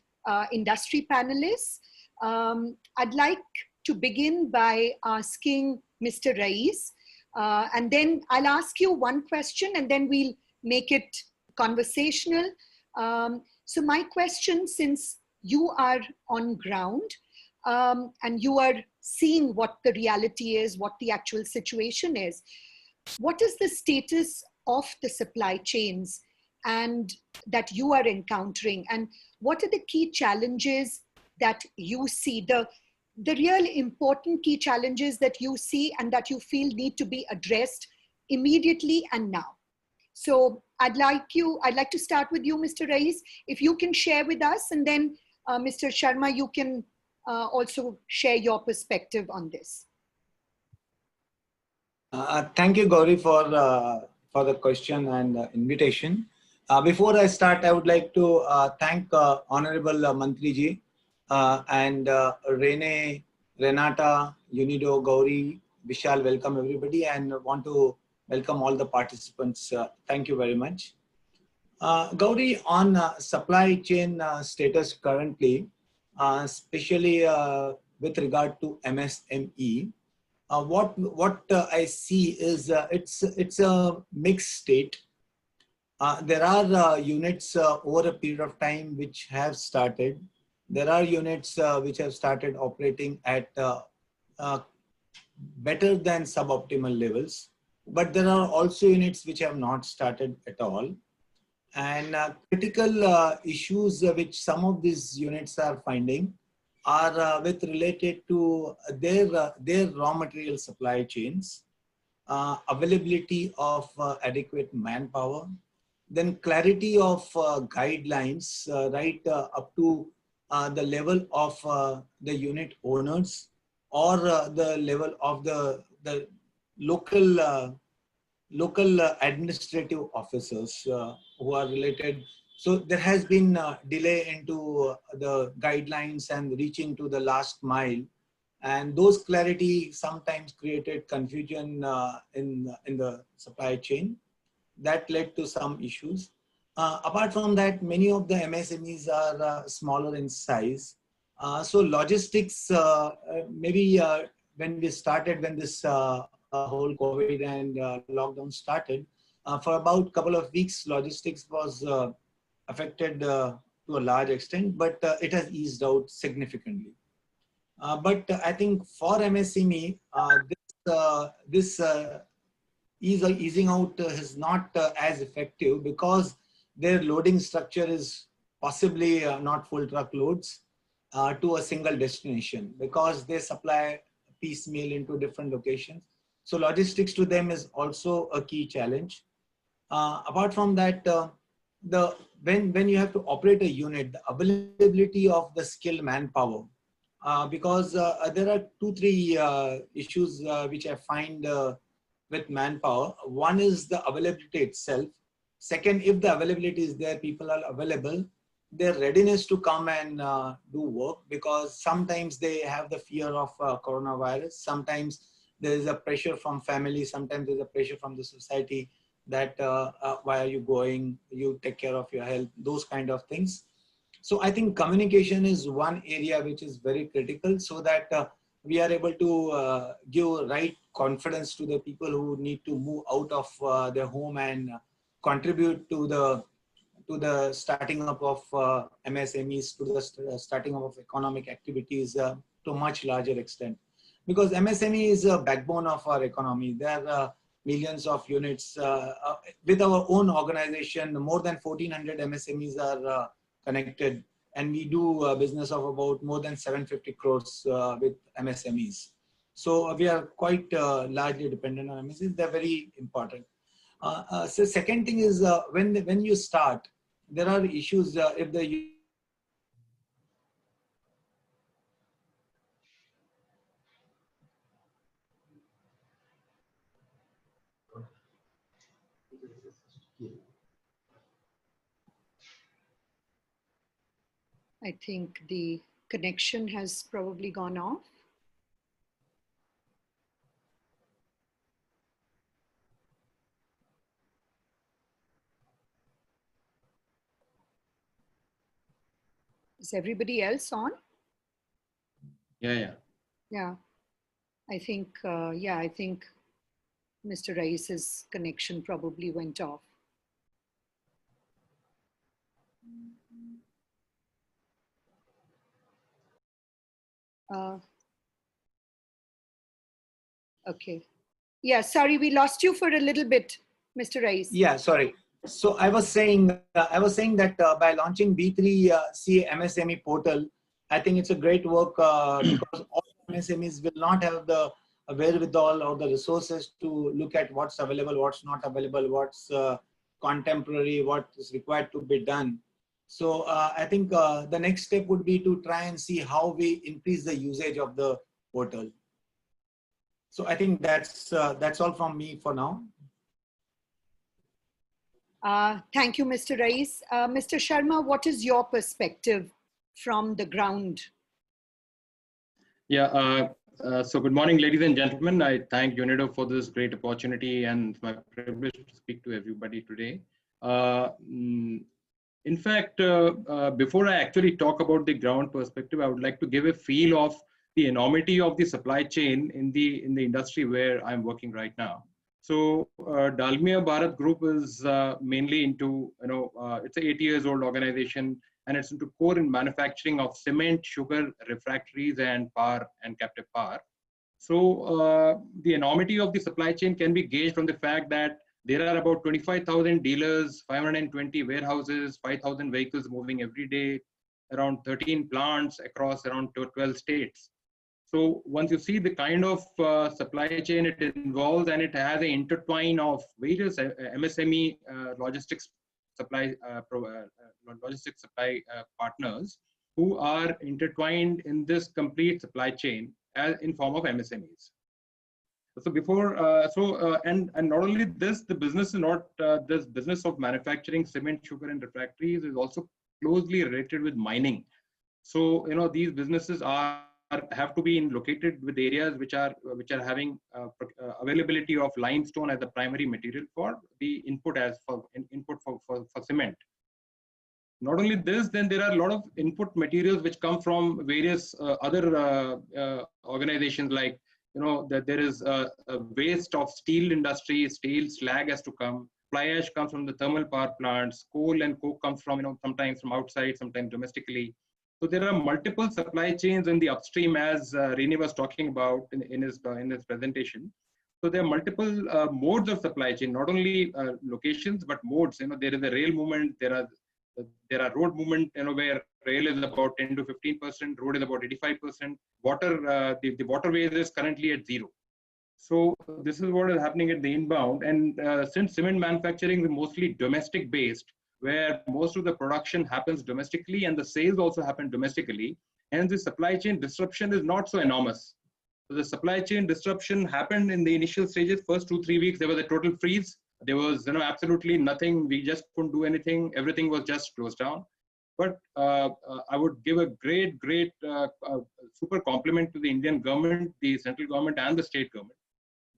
industry panelists. I'd like to begin by asking Mr. Rais, and then I'll ask you one question, and then we'll make it conversational. So my question, since you are on ground and you are seeing what the reality is, what the actual situation is, what is the status of the supply chains and that you are encountering, and what are the key challenges that you see, the real important key challenges that you see and that you feel need to be addressed immediately and now? So I'd like to start with you, Mr. Rais, if you can share with us, and then Mr. Sharma, you can also share your perspective on this. Thank you, Gauri, for the question and invitation. Before I start, I would like to thank Honorable Mantriji and Rene, Renata, UNIDO, Gauri, Vishal, welcome everybody, and want to welcome all the participants. Thank you very much. Gauri, on supply chain status currently, especially with regard to MSME, what I see is it's a mixed state. There are units over a period of time which have started. There are units which have started operating at better than suboptimal levels, but there are also units which have not started at all. And critical issues which some of these units are finding are related to their raw material supply chains, availability of adequate manpower, then clarity of guidelines right up to the level of the unit owners, or the level of the local administrative officers who are related. So there has been a delay into the guidelines and reaching to the last mile, and those clarity sometimes created confusion in the supply chain. That led to some issues. Apart from that, many of the MSMEs are smaller in size. So logistics, maybe when this whole COVID and lockdown started, for about a couple of weeks, logistics was affected to a large extent, but it has eased out significantly. But I think for MSME, this easing out is not as effective, because their loading structure is possibly not full truckloads to a single destination, because they supply piecemeal into different locations. So logistics to them is also a key challenge. Apart from that, when you have to operate a unit, the availability of the skilled manpower, because there are 2-3 issues which I find with manpower. One is the availability itself. Second, if the availability is there, people are available, their readiness to come and do work, because sometimes they have the fear of coronavirus. Sometimes there is a pressure from family. Sometimes there's a pressure from the society that why are you going? You take care of your health, those kind of things. So I think communication is one area which is very critical, so that we are able to give right confidence to the people who need to move out of their home and contribute to the starting up of MSMEs, to the starting up of economic activities to much larger extent. Because MSME is a backbone of our economy. There are millions of units. With our own organization, more than 1,400 MSMEs are connected, and we do business of about more than 750 crores with MSMEs. So we are quite largely dependent on MSMEs. They're very important. So second thing is when you start, there are issues if the I think the connection has probably gone off. Is everybody else on? Yeah. Yeah, I think, I think Mr. Rais's connection probably went off. Okay. Yeah, sorry, we lost you for a little bit, Mr. Rais. Yeah, sorry. So I was saying that by launching B3C MSME portal, I think it's a great work because all MSMEs will not have the wherewithal or the resources to look at what's available, what's not available, what's contemporary, what is required to be done. So I think the next step would be to try and see how we increase the usage of the portal. So I think that's all from me for now. Thank you, Mr. Rais. Mr. Sharma, what is your perspective from the ground? Yeah. So good morning, ladies and gentlemen. I thank UNIDO for this great opportunity, and it's my privilege to speak to everybody today. In fact, before I actually talk about the ground perspective, I would like to give a feel of the enormity of the supply chain in the industry where I'm working right now. So Dalmia Bharat Group is mainly into, it's an 8 years old organization, and it's into core in manufacturing of cement, sugar, refractories, and power and captive power. So the enormity of the supply chain can be gauged from the fact that there are about 25,000 dealers, 520 warehouses, 5,000 vehicles moving every day, around 13 plants across around 12 states. So once you see the kind of supply chain it involves, and it has an intertwine of various MSME logistics supply partners who are intertwined in this complete supply chain as in form of MSMEs. So before, and not only this, the business is not this business of manufacturing cement, sugar, and refractories is also closely related with mining. So these businesses have to be located with areas which are having availability of limestone as the primary material for the input for cement. Not only this, then there are a lot of input materials which come from various other organizations, like that there is a waste of steel industry. Steel slag has to come. Fly ash comes from the thermal power plants. Coal and coke comes from sometimes from outside, sometimes domestically. So there are multiple supply chains in the upstream, as Rini was talking about in his presentation. So there are multiple modes of supply chain, not only locations but modes. There is a rail movement. There are road movement. Where rail is about 10 to 15%, road is about 85%. Water, the waterways is currently at 0. So this is what is happening at the inbound. And since cement manufacturing is mostly domestic based, where most of the production happens domestically and the sales also happen domestically, hence the supply chain disruption is not so enormous. So the supply chain disruption happened in the initial stages. First 2-3 weeks, there was a total freeze. There was absolutely nothing. We just couldn't do anything. Everything was just closed down. But I would give a great super compliment to the Indian government, the central government and the state government,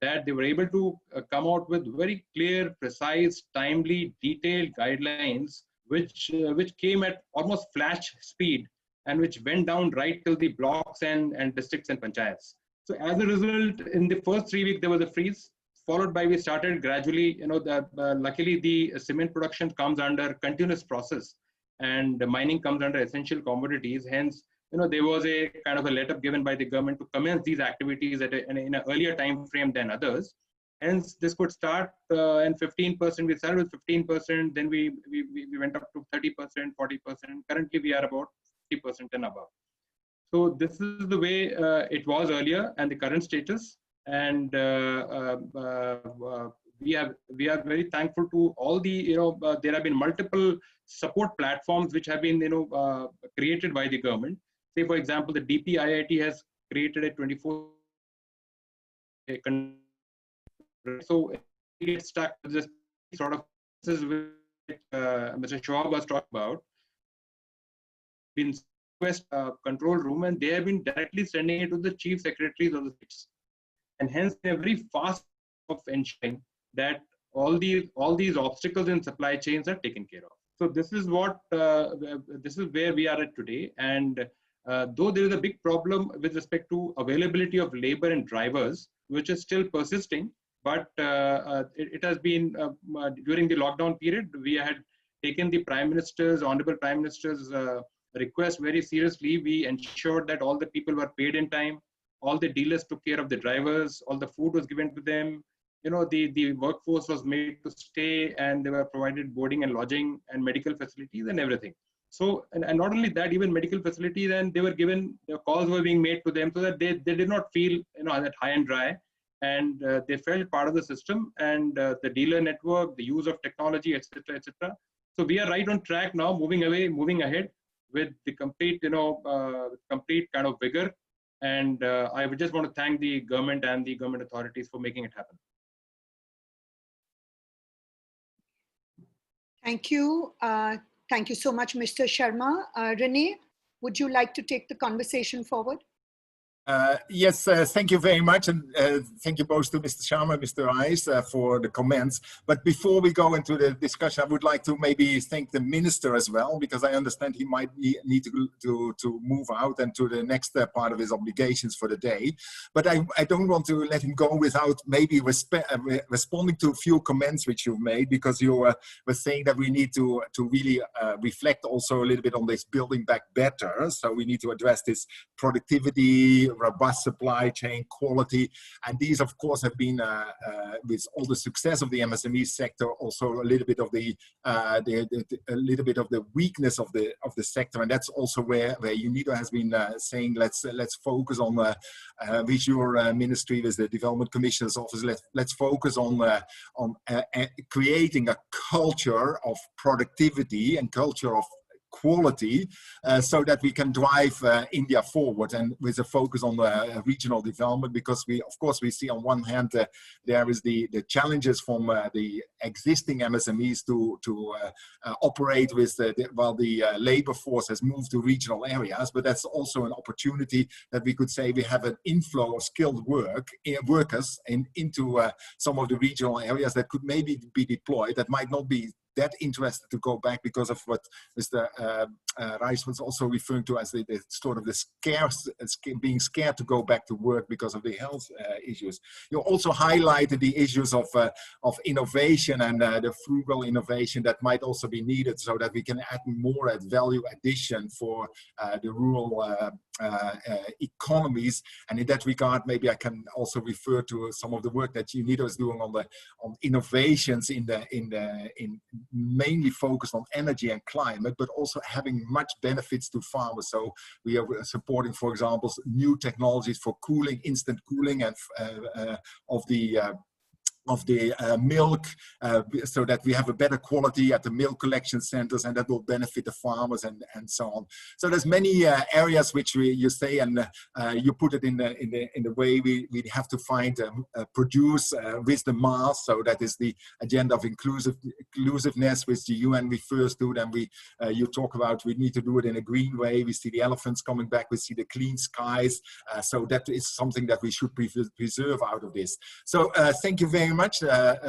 that they were able to come out with very clear, precise, timely, detailed guidelines, which came at almost flash speed and which went down right till the blocks and districts and panchayats. So as a result, in the first 3 weeks, there was a freeze, followed by we started gradually, luckily the cement production comes under continuous process and the mining comes under essential commodities. Hence, there was a kind of a let-up given by the government to commence these activities in an earlier time frame than others. Hence, this could start and 15%. We started with 15%, then we went up to 30%, 40%. Currently, we are about 50% and above. So this is the way it was earlier and the current status. And we are very thankful to all the there have been multiple support platforms which have been created by the government. Say, for example, the DPIIT has created a 24. So we get stuck with this sort of this is which Mr. Shoaib was talking about. Been request control room, and they have been directly sending it to the chief secretaries of the states, and hence they're very fast of ensuring that all these obstacles in supply chains are taken care of. So this is what this is where we are at today. And though there is a big problem with respect to availability of labor and drivers, which is still persisting, but it has been during the lockdown period, we had taken the Honorable Prime Minister's request very seriously. We ensured that all the people were paid in time, all the dealers took care of the drivers, all the food was given to them, the workforce was made to stay, and they were provided boarding and lodging and medical facilities and everything. So, and not only that, even medical facilities, and they were given, the calls were being made to them so that they did not feel, that high and dry, and they felt part of the system, and the dealer network, the use of technology, etc., etc. So we are right on track now, moving ahead with the complete, complete kind of vigor. And I would just want to thank the government and the government authorities for making it happen. Thank you. Thank you so much, Mr. Sharma. Renee, would you like to take the conversation forward? Yes, thank you very much, and thank you both to Mr. Sharma and Mr. Ice for the comments. But before we go into the discussion, I would like to maybe thank the minister as well, because I understand he might need to move out and to the next part of his obligations for the day. But I don't want to let him go without maybe responding to a few comments which you've made, because you were saying that we need to really reflect also a little bit on this building back better. So we need to address this productivity, robust supply chain, quality, and these of course have been with all the success of the MSME sector also a little bit of the weakness of the sector. And that's also where UNIDO has been saying let's focus on with your ministry, with the Development Commissioner's office, let's focus on creating a culture of productivity and culture of quality, so that we can drive India forward, and with a focus on regional development, because we see on one hand there is the challenges from the existing MSMEs to operate with while the labor force has moved to regional areas, but that's also an opportunity that we could say we have an inflow of skilled workers into some of the regional areas that could maybe be deployed, that might not be that interested to go back because of what Mr. Rice was also referring to as the sort of the being scared to go back to work because of the health issues. You also highlighted the issues of innovation innovation and the frugal innovation that might also be needed so that we can add more at value addition for the rural economies. And in that regard, maybe I can also refer to some of the work that UNIDO is doing on innovations in mainly focused on energy and climate, but also having much benefits to farmers. So we are supporting, for example, new technologies for cooling, instant cooling, and of the milk, so that we have a better quality at the milk collection centers, and that will benefit the farmers and so on. So there's many areas which you say, and you put it in the way we have to find produce with the mass. So that is the agenda of inclusiveness, which the UN refers to. Then you talk about we need to do it in a green way. We see the elephants coming back. We see the clean skies. So that is something that we should preserve out of this. So thank you very much,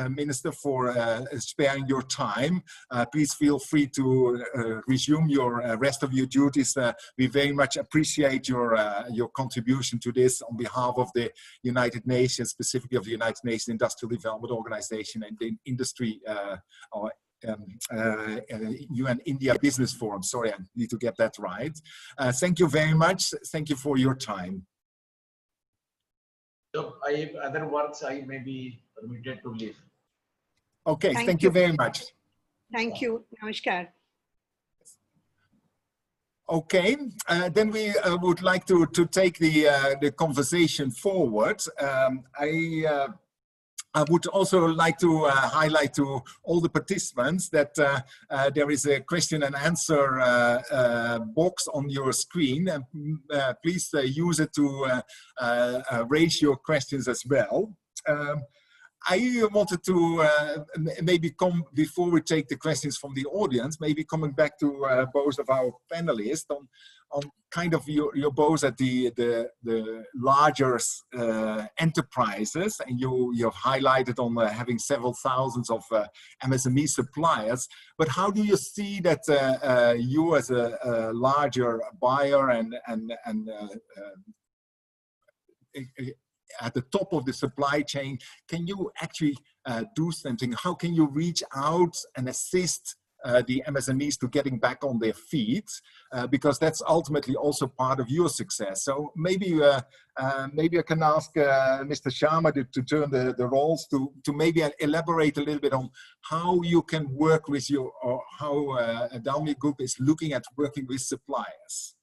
Minister, for sparing your time. Please feel free to resume your rest of your duties. We very much appreciate your contribution to this on behalf of the United Nations, specifically of the United Nations Industrial Development Organization and the industry UN India Business Forum. Sorry, I need to get that right. Thank you very much. Thank you for your time. So I have other works I may be permitted to leave. Okay, thank you very much. Thank you. Namaskar. Okay, then we would like to take the conversation forward. I would also like to highlight to all the participants that there is a question and answer box on your screen, and please use it to raise your questions as well. I wanted to maybe come, before we take the questions from the audience, maybe coming back to both of our panelists on kind of your both at the larger enterprises, and you've highlighted on having several thousands of MSME suppliers. But how do you see that you as a larger buyer and at the top of the supply chain, can you actually do something? How can you reach out and assist the MSMEs to getting back on their feet? Because that's ultimately also part of your success. So maybe I can ask Mr. Sharma to turn the roles to maybe elaborate a little bit on how you can work with your, or how Dalmi Group is looking at working with suppliers.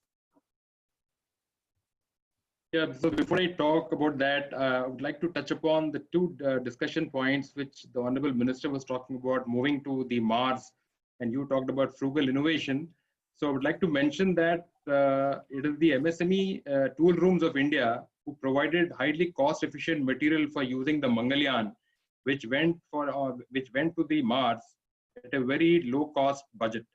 Yeah, so before I talk about that, I would like to touch upon the two discussion points which the Honorable Minister was talking about, moving to the Mars, and you talked about frugal innovation. So I would like to mention that it is the MSME tool rooms of India who provided highly cost-efficient material for using the Mangalyaan, which went to the Mars at a very low-cost budget.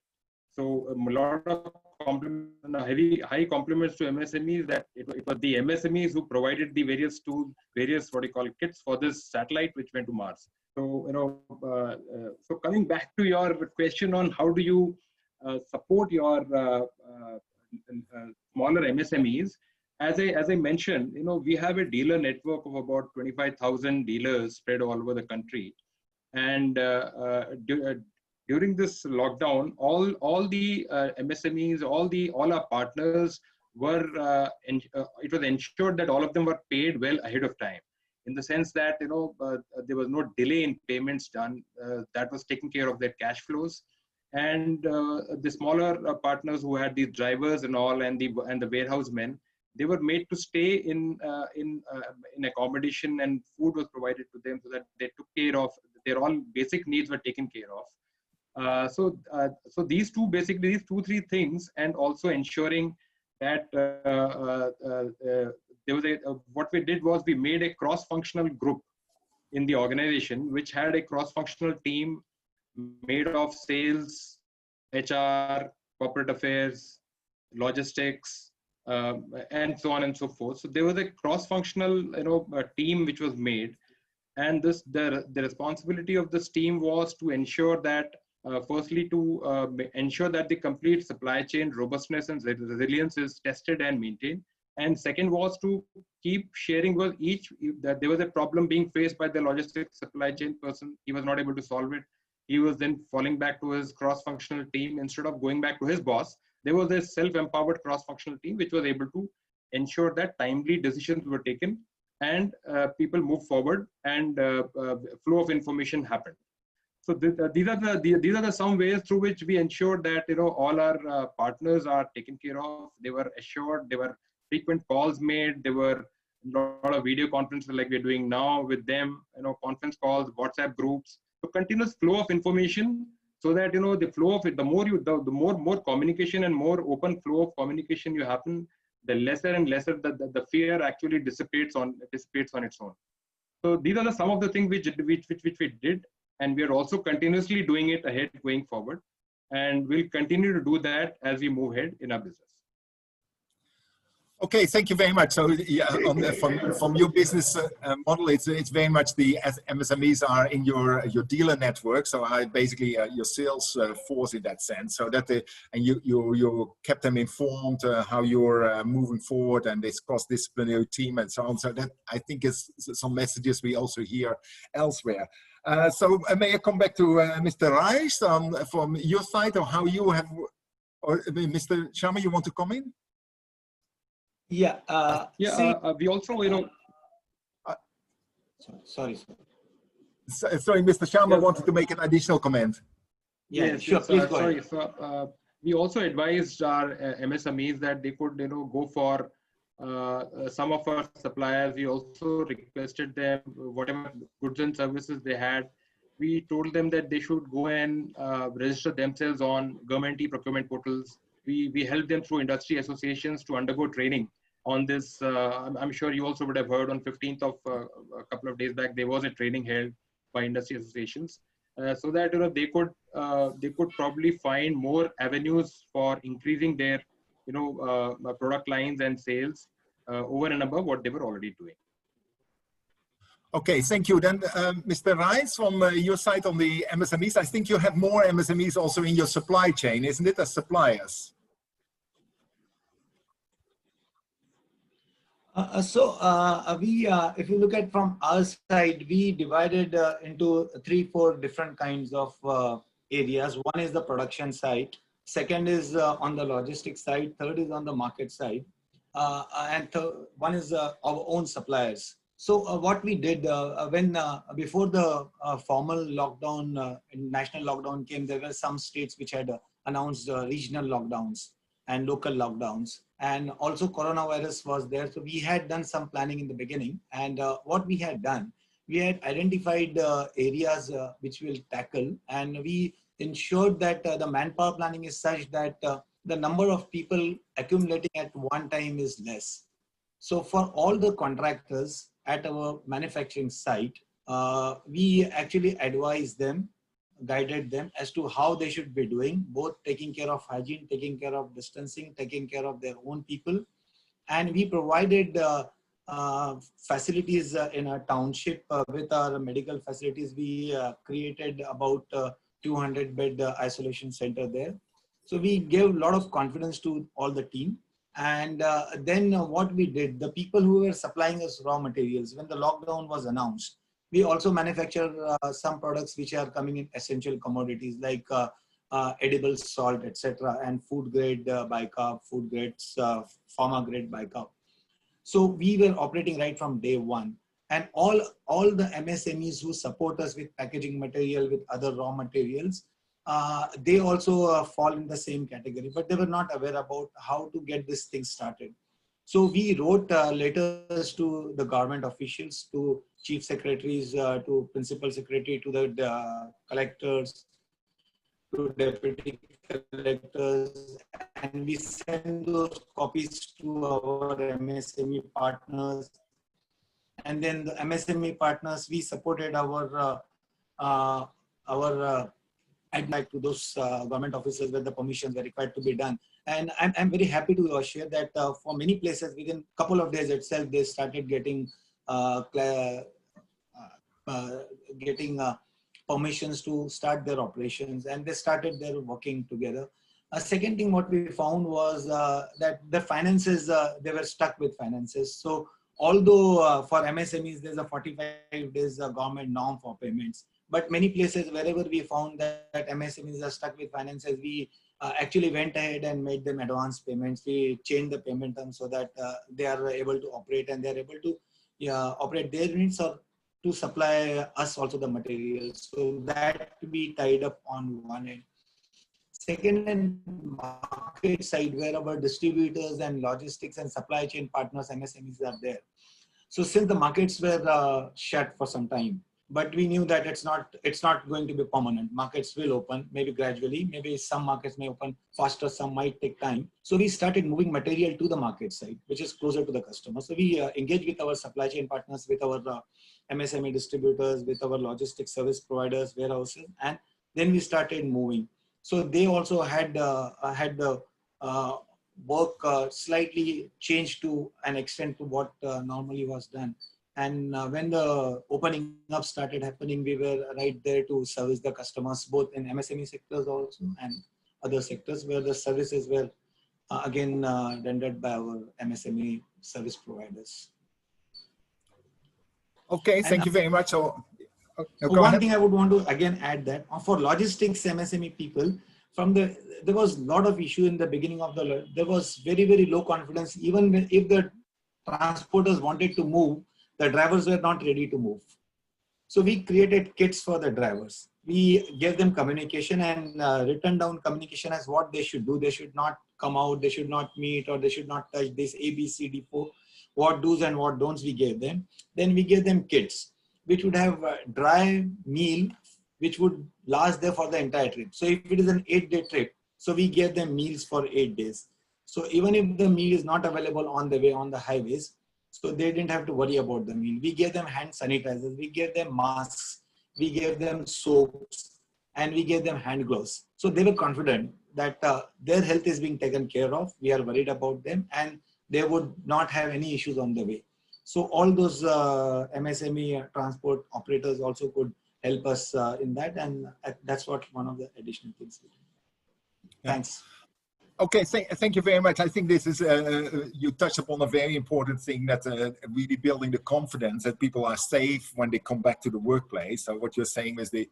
So a lot of high compliments to MSMEs, that it was the MSMEs who provided the various tools, various kits for this satellite which went to Mars. So so coming back to your question on how do you support your smaller MSMEs, as I mentioned, we have a dealer network of about 25,000 dealers spread all over the country, and during this lockdown, all the MSMEs, all our partners were, it was ensured that all of them were paid well ahead of time, in the sense that there was no delay in payments done. That was taking care of their cash flows, and the smaller partners who had these drivers and all, and the warehouse men, they were made to stay in accommodation, and food was provided to them so that they took care of their all basic needs were taken care of. So these three things, and also ensuring that there was what we did was we made a cross-functional group in the organization, which had a cross-functional team made of sales, HR, corporate affairs, logistics, and so on and so forth. So there was a cross-functional team which was made, and the responsibility of this team was to ensure that firstly, to ensure that the complete supply chain robustness and resilience is tested and maintained. And second was to keep sharing, because that there was a problem being faced by the logistics supply chain person. He was not able to solve it. He was then falling back to his cross-functional team instead of going back to his boss. There was a self-empowered cross-functional team which was able to ensure that timely decisions were taken and people moved forward, and flow of information happened. So these are the some ways through which we ensured that all our partners are taken care of. They were assured. There were frequent calls made. There were a lot of video conferences like we're doing now with them. Conference calls, WhatsApp groups. So continuous flow of information, so that the flow of it, the more communication and more open flow of communication you happen, the lesser and lesser the fear actually dissipates on its own. So these are some of the things which we did, and we are also continuously doing it ahead going forward, and we'll continue to do that as we move ahead in our business. Okay, thank you very much. So yeah, from your business model, it's very much the MSMEs are in your dealer network. So I basically your sales force in that sense. So that and you kept them informed how you're moving forward, and this cross-disciplinary team and so on. So that I think is some messages we also hear elsewhere. So may I come back to Mr. Reis from your side, or how you have, or Mr. Sharma, you want to come in? Yeah. We also, sorry. Sorry, Mr. Sharma wanted to make an additional comment. Yeah, sure. Please go ahead. So we also advised our MSMEs that they could, go for some of our suppliers. We also requested them, whatever goods and services they had, we told them that they should go and register themselves on government e-procurement portals. We helped them through industry associations to undergo training on this. I'm sure you also would have heard on 15th of a couple of days back, there was a training held by industry associations, so that they could probably find more avenues for increasing their product lines and sales over and above what they were already doing. Okay, thank you. Then Mr. Reis, from your side on the MSMEs, I think you have more MSMEs also in your supply chain, isn't it, as suppliers? If you look at from our side, we divided into 3-4 different kinds of areas. One is the production side, second is on the logistics side, third is on the market side, and one is our own suppliers. So what we did before the formal lockdown, national lockdown came, there were some states which had announced regional lockdowns and local lockdowns, and also coronavirus was there. So we had done some planning in the beginning, and what we had done, we had identified areas which we'll tackle, and we ensured that the manpower planning is such that the number of people accumulating at one time is less. So for all the contractors at our manufacturing site, we actually advised them, guided them as to how they should be doing, both taking care of hygiene, taking care of distancing, taking care of their own people. And we provided facilities in a township with our medical facilities. We created about 200-bed isolation center there. So we gave a lot of confidence to all the team. And then what we did, the people who were supplying us raw materials, when the lockdown was announced, we also manufacture some products which are coming in essential commodities like edible salt, etc., and food grade bicarb, food grades, pharma grade bicarb. So we were operating right from day one, and all the MSMEs who support us with packaging material, with other raw materials, they also fall in the same category, but they were not aware about how to get this thing started. So we wrote letters to the government officials, to chief secretaries, to principal secretary, to the collectors, to deputy collectors, and we sent those copies to our MSME partners. And then the MSME partners, we supported our like to those government officers where the permissions were required to be done. And I'm very happy to share that for many places, within a couple of days itself, they started getting permissions to start their operations, and they started their working together. A second thing what we found was that the finances, they were stuck with finances. So although for MSMEs, there's a 45 days government norm for payments, but many places wherever we found that MSMEs are stuck with finances, we actually went ahead and made them advance payments. We changed the payment terms so that they are able to operate and they're able to operate their units or to supply us also the materials. So that we tied up on one end. Second, in market side, where our distributors and logistics and supply chain partners, MSMEs are there. So since the markets were shut for some time, but we knew that it's not going to be permanent. Markets will open, maybe gradually, maybe some markets may open faster, some might take time. So we started moving material to the market side, which is closer to the customer. So we engaged with our supply chain partners, with our MSME distributors, with our logistics service providers, warehouses, and then we started moving. So they also had the work slightly changed to an extent to what normally was done. And when the opening up started happening, we were right there to service the customers, both in MSME sectors also and other sectors where the services were again rendered by our MSME service providers. Okay, thank you very much. So, one thing I would want to again add that for logistics MSME people, there was a lot of issue in the beginning of there was very, very low confidence. Even if the transporters wanted to move, the drivers were not ready to move. So we created kits for the drivers. We gave them communication and written down communication as what they should do. They should not come out, they should not meet, or they should not touch this ABCD4, what do's and what don'ts we gave them. Then we gave them kits, which would have a dry meal, which would last there for the entire trip. So if it is an 8-day trip, so we gave them meals for 8 days. So even if the meal is not available on the way on the highways, so they didn't have to worry about the meal. We gave them hand sanitizers, we gave them masks, we gave them soaps, and we gave them hand gloves. So they were confident that their health is being taken care of. We are worried about them and they would not have any issues on the way. So all those MSME transport operators also could help us in that. And that's what one of the additional things we do. Thanks. Okay, thank you very much. I think this is, you touched upon a very important thing, that really building the confidence that people are safe when they come back to the workplace. So what you're saying is the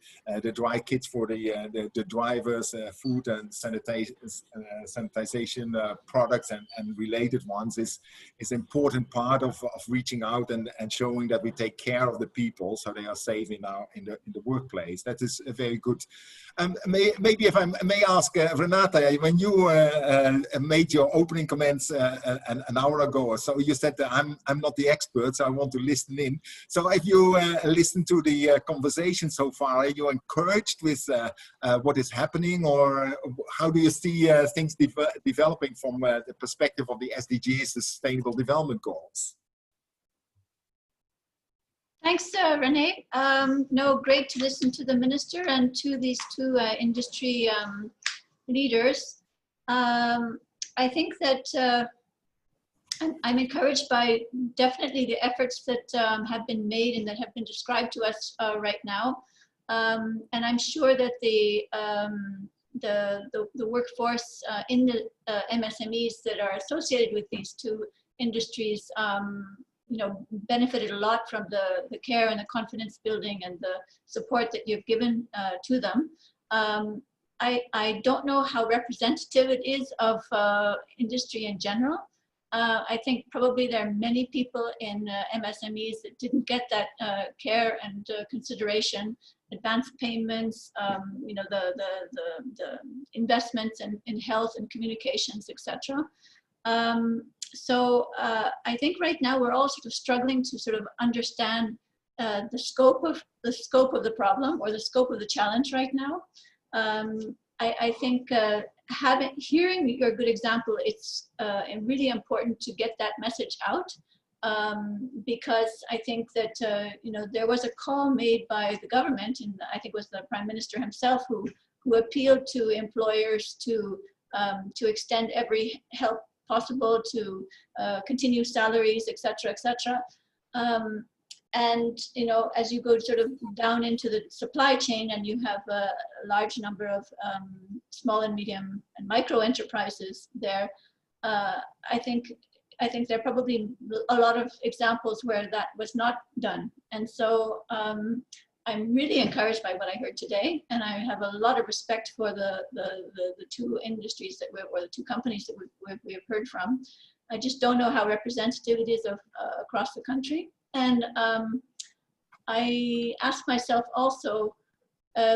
dry kits for the drivers, food and sanitization products and related ones is important part of reaching out and showing that we take care of the people so they are safe in the workplace. That is very good. Maybe if I may ask Renata, when you made your opening comments an hour ago or so, you said that I'm not the expert, so I want to listen in. So if you listen to the conversation so far, are you encouraged with what is happening, or how do you see things developing from the perspective of the SDGs, the Sustainable Development Goals? Thanks, Renee. No, great to listen to the minister and to these two industry leaders. I think that I'm encouraged by definitely the efforts that have been made and that have been described to us right now. And I'm sure that the workforce in the MSMEs that are associated with these two industries benefited a lot from the care and the confidence building and the support that you've given to them. I don't know how representative it is of industry in general. I think probably there are many people in MSMEs that didn't get that care and consideration, advance payments, the investments in health and communications, etc. So I think right now we're all sort of struggling to sort of understand the scope of the problem or the scope of the challenge right now. I think hearing your good example, it's really important to get that message out, because I think that there was a call made by the government, and I think it was the Prime Minister himself who appealed to employers to extend every help possible, to continue salaries, etc., etc. And as you go sort of down into the supply chain and you have a large number of small and medium and micro enterprises there, I think there are probably a lot of examples where that was not done. And so I'm really encouraged by what I heard today, and I have a lot of respect for the two industries that or the two companies that we've heard from. I just don't know how representative it is of across the country. And I ask myself also,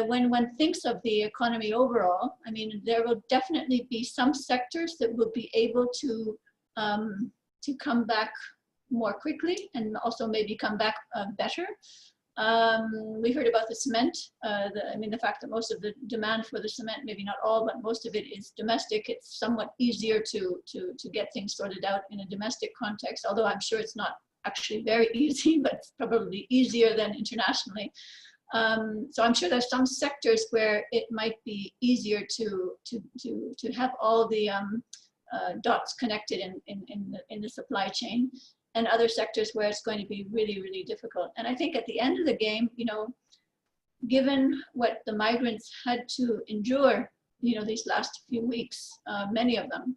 when one thinks of the economy overall, I mean, there will definitely be some sectors that will be able to come back more quickly and also maybe come back better. We heard about the cement. I mean, the fact that most of the demand for the cement, maybe not all, but most of it is domestic. It's somewhat easier to get things sorted out in a domestic context, although I'm sure it's not actually very easy, but it's probably easier than internationally. So I'm sure there's some sectors where it might be easier to have all the dots connected in the supply chain, and other sectors where it's going to be really, really difficult. And I think at the end of the game, you know, given what the migrants had to endure, you know, these last few weeks, many of them,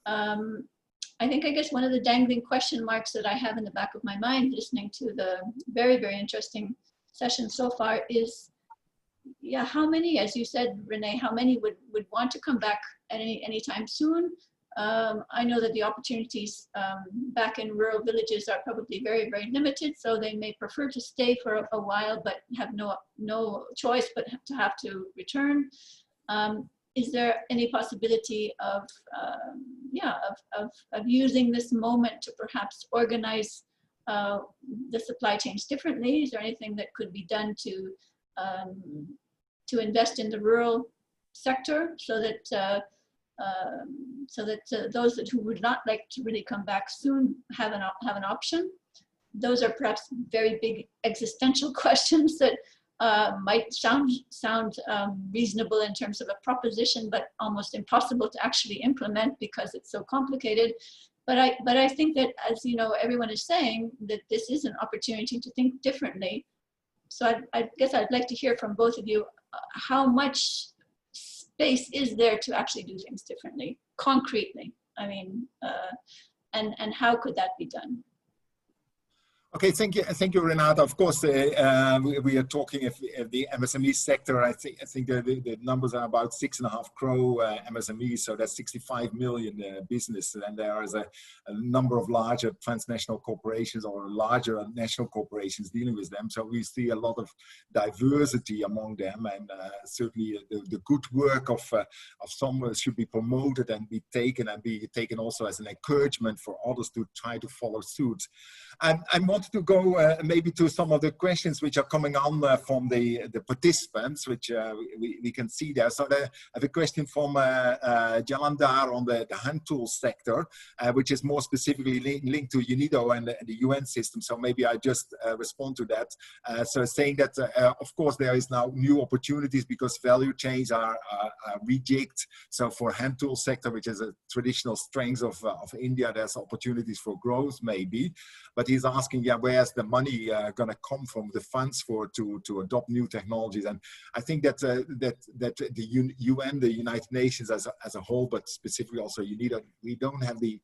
I guess one of the dangling question marks that I have in the back of my mind listening to the very, very interesting session so far is, yeah, how many, as you said, Renee, how many would want to come back at any time soon? I know that the opportunities back in rural villages are probably very, very limited, so they may prefer to stay for a while, but have no choice but to have to return. Is there any possibility of using this moment to perhaps organize the supply chains differently? Is there anything that could be done to invest in the rural sector so that those who would not like to really come back soon have an option? Those are perhaps very big existential questions that might sound reasonable in terms of a proposition, but almost impossible to actually implement because it's so complicated. But I think that, as you know, everyone is saying that this is an opportunity to think differently. So I guess I'd like to hear from both of you how much space is there to actually do things differently, concretely? I mean, and how could that be done? Okay, thank you, Renata. Of course, we are talking of the MSME sector. I think the numbers are about 6.5 crore MSMEs, so that's 65 million businesses, and there is a number of larger transnational corporations or larger national corporations dealing with them. So we see a lot of diversity among them, and certainly the good work of some should be promoted and be taken also as an encouragement for others to try to follow suit. I wanted to go maybe to some of the questions which are coming on from the participants, which we can see there. So I have a question from Jalandhar on the hand tool sector, which is more specifically linked to UNIDO and the UN system. So maybe I just respond to that. So saying that, of course, there is now new opportunities because value chains are rejigged. So for hand tool sector, which is a traditional strength of India, there's opportunities for growth maybe. But he's asking, yeah, where's the money going to come from, the funds to adopt new technologies? And I think that the UN, the United Nations as a whole, but specifically also UNIDO, we don't have we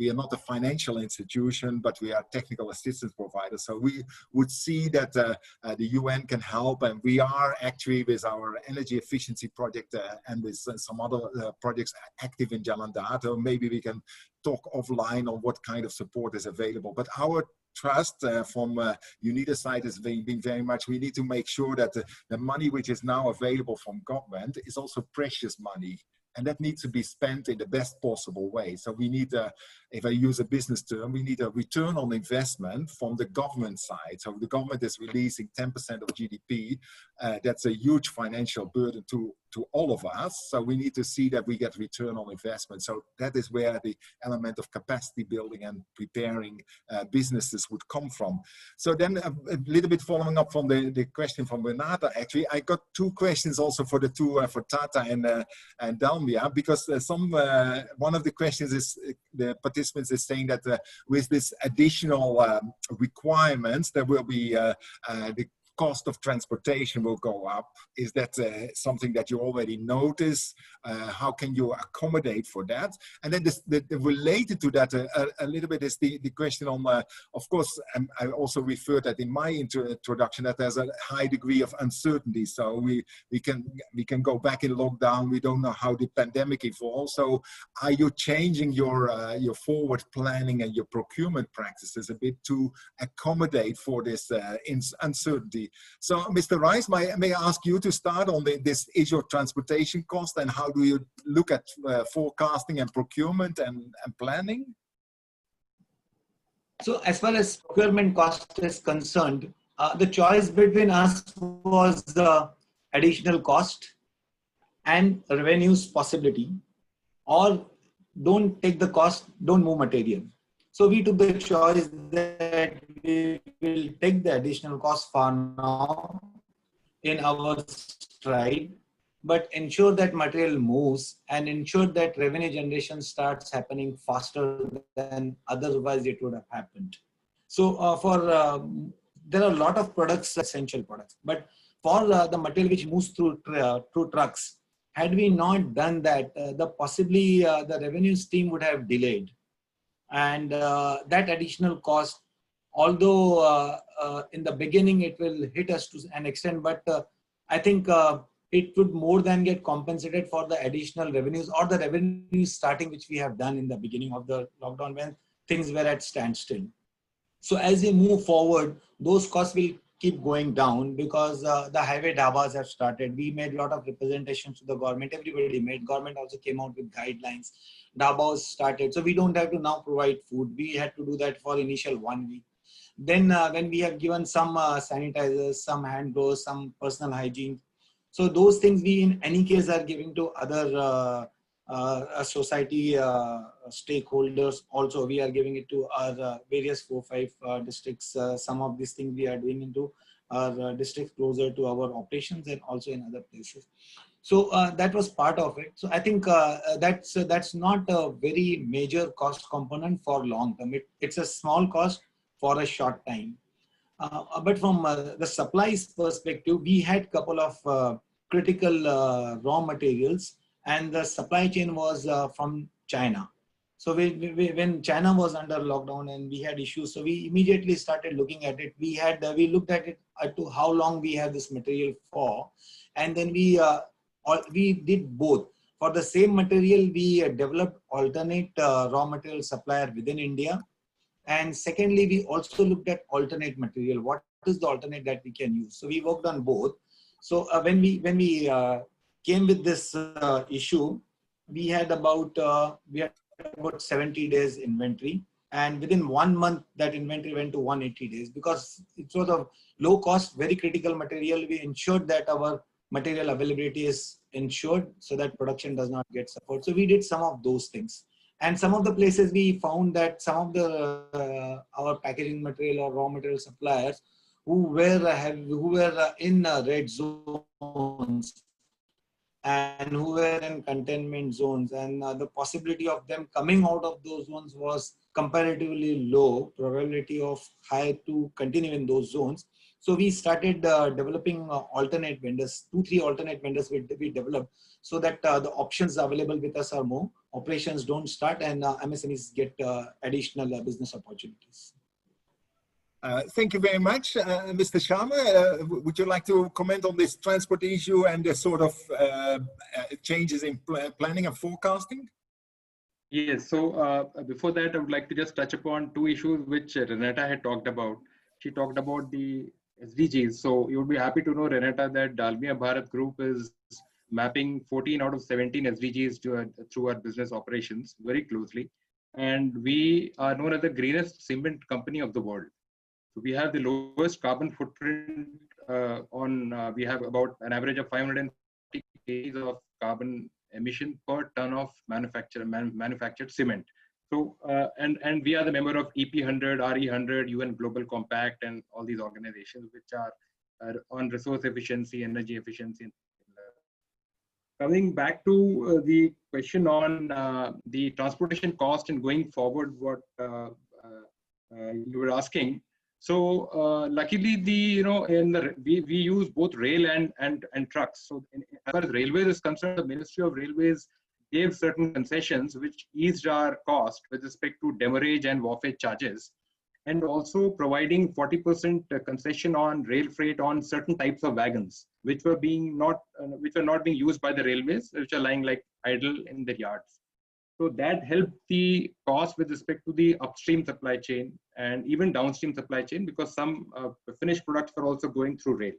are not a financial institution, but we are technical assistance providers. So we would see that the UN can help, and we are actually with our energy efficiency project and with some other projects active in Jalandhar. So maybe we can talk offline on what kind of support is available. But our trust from UNIDO side has been very much, we need to make sure that the money which is now available from government is also precious money. And that needs to be spent in the best possible way. So we need, if I use a business term, we need a return on investment from the government side. So the government is releasing 10% of GDP. That's a huge financial burden to all of us. So we need to see that we get return on investment. So that is where the element of capacity building and preparing businesses would come from. So then a little bit following up from the question from Renata, actually, I got two questions also for the two, for Tata and Dalmia, because one of the questions is, the participants is saying that with this additional requirements, there will be the cost of transportation will go up. Is that something that you already notice? How can you accommodate for that? And then related to that a little bit is the question on, of course, I also referred that in my introduction, that there's a high degree of uncertainty. So we can go back in lockdown. We don't know how the pandemic evolves. So are you changing your forward planning and your procurement practices a bit to accommodate for this uncertainty? So, Mr. Rice, may I ask you to start on this issue of transportation cost, and how do you look at forecasting and procurement and planning? So as far as procurement cost is concerned, the choice between us was the additional cost and revenues possibility, or don't take the cost, don't move material. So we took the choice that we will take the additional cost for now in our stride, but ensure that material moves and ensure that revenue generation starts happening faster than otherwise it would have happened. So there are a lot of products, essential products, but for the material which moves through trucks, had we not done that, possibly the revenue stream would have delayed. And that additional cost, although in the beginning it will hit us to an extent, but I think it would more than get compensated for the additional revenues or the revenues starting, which we have done in the beginning of the lockdown when things were at standstill. So as we move forward, those costs will keep going down because the highway dhabas have started. We made a lot of representations to the government. Everybody made. Government also came out with guidelines. Dhabas started. So we don't have to now provide food. We had to do that for initial 1 week. Then when we have given some sanitizers, some hand gloves, some personal hygiene. So those things we in any case are giving to other society stakeholders. Also, we are giving it to our various 4-5 districts. Some of these things we are doing into our districts closer to our operations and also in other places. So that was part of it. So I think that's not a very major cost component for long term. It's a small cost for a short time. But from the supplies perspective, we had a couple of critical raw materials, and the supply chain was from China. So when China was under lockdown and we had issues, so we immediately started looking at it. We looked at it to how long we have this material for, and then we did both. For the same material, we developed alternate raw material supplier within India. And secondly, we also looked at alternate material. What is the alternate that we can use? So we worked on both. So when we came with this issue, we had about 70 days inventory, and within 1 month that inventory went to 180 days because it was a low cost, very critical material. We ensured that our material availability is ensured so that production does not get suffered. So we did some of those things. And some of the places we found that some of the our packaging material or raw material suppliers who were in red zones and who were in containment zones, and the possibility of them coming out of those zones was comparatively low, probability of high to continue in those zones. So we started developing alternate vendors, 2-3 alternate vendors we developed, so that the options available with us are more, operations don't start, and MSMEs get additional business opportunities. Thank you very much, Mr. Sharma. Would you like to comment on this transport issue and the sort of changes in planning and forecasting? Yes, so before that, I would like to just touch upon 2 issues which Renata had talked about. She talked about the SDGs. So you would be happy to know, Renata, that Dalmia Bharat Group is mapping 14 out of 17 SDGs through our business operations very closely. And we are known as the greenest cement company of the world. So we have the lowest carbon footprint we have about an average of 550 kg of carbon emission per ton of manufactured cement. So, and we are the member of EP100, RE100, UN Global Compact, and all these organizations which are on resource efficiency, energy efficiency. Coming back to the question on the transportation cost and going forward, what you were asking. So luckily, we use both rail and trucks. So as far as railways is concerned, the Ministry of Railways gave certain concessions which eased our cost with respect to demurrage and wharfage charges, and also providing 40% concession on rail freight on certain types of wagons, which were not being used by the railways, which are lying like idle in the yards. So that helped the cost with respect to the upstream supply chain and even downstream supply chain, because some finished products were also going through rail.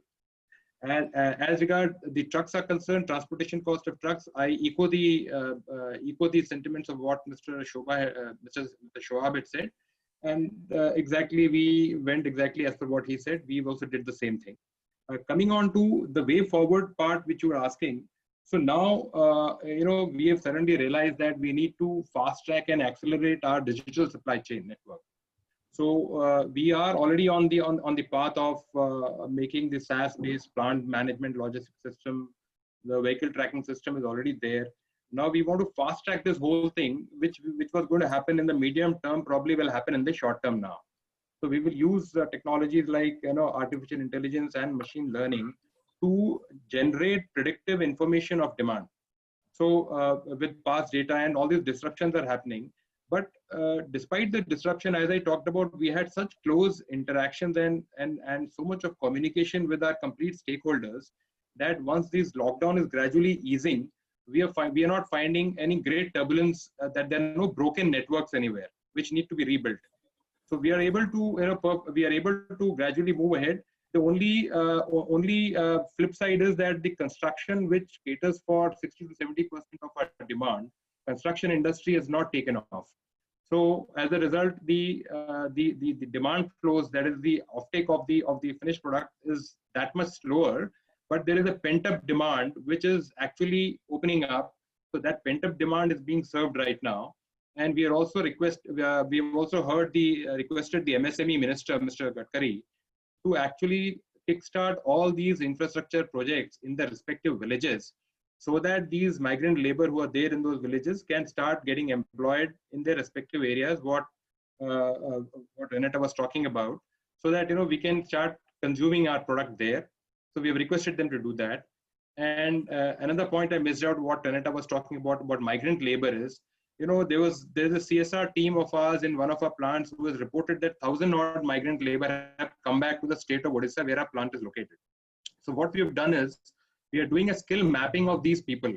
And as regard the trucks are concerned, transportation cost of trucks, I echo the sentiments of what Mr. Shoaib had said. And exactly, we went exactly as per what he said. We also did the same thing. Coming on to the way forward part, which you were asking. So now, we have suddenly realized that we need to fast track and accelerate our digital supply chain network. So we are already on the path of making the SaaS-based plant management logistics system. The vehicle tracking system is already there. Now we want to fast track this whole thing, which was going to happen in the medium term, probably will happen in the short term now. So we will use technologies like artificial intelligence and machine learning to generate predictive information of demand. So with past data and all these disruptions are happening. But despite the disruption, as I talked about, we had such close interactions and so much of communication with our complete stakeholders that once this lockdown is gradually easing, we are not finding any great turbulence, that there are no broken networks anywhere which need to be rebuilt. So we are able to gradually move ahead. The only flip side is that the construction, which caters for 60 to 70% of our demand, construction industry has not taken off. So as a result, the demand flows, that is the offtake of the finished product, is that much slower. But there is a pent-up demand which is actually opening up. So that pent-up demand is being served right now. And we are also requested the MSME Minister, Mr. Gadkari, to actually kickstart all these infrastructure projects in the respective villages, so that these migrant labor who are there in those villages can start getting employed in their respective areas, what Renata was talking about, so that we can start consuming our product there. So we have requested them to do that. And another point I missed out, what Renata was talking about migrant labor is, there's a CSR team of ours in one of our plants who has reported that 1,000-odd migrant labor have come back to the state of Odisha where our plant is located. So what we have done is, we are doing a skill mapping of these people,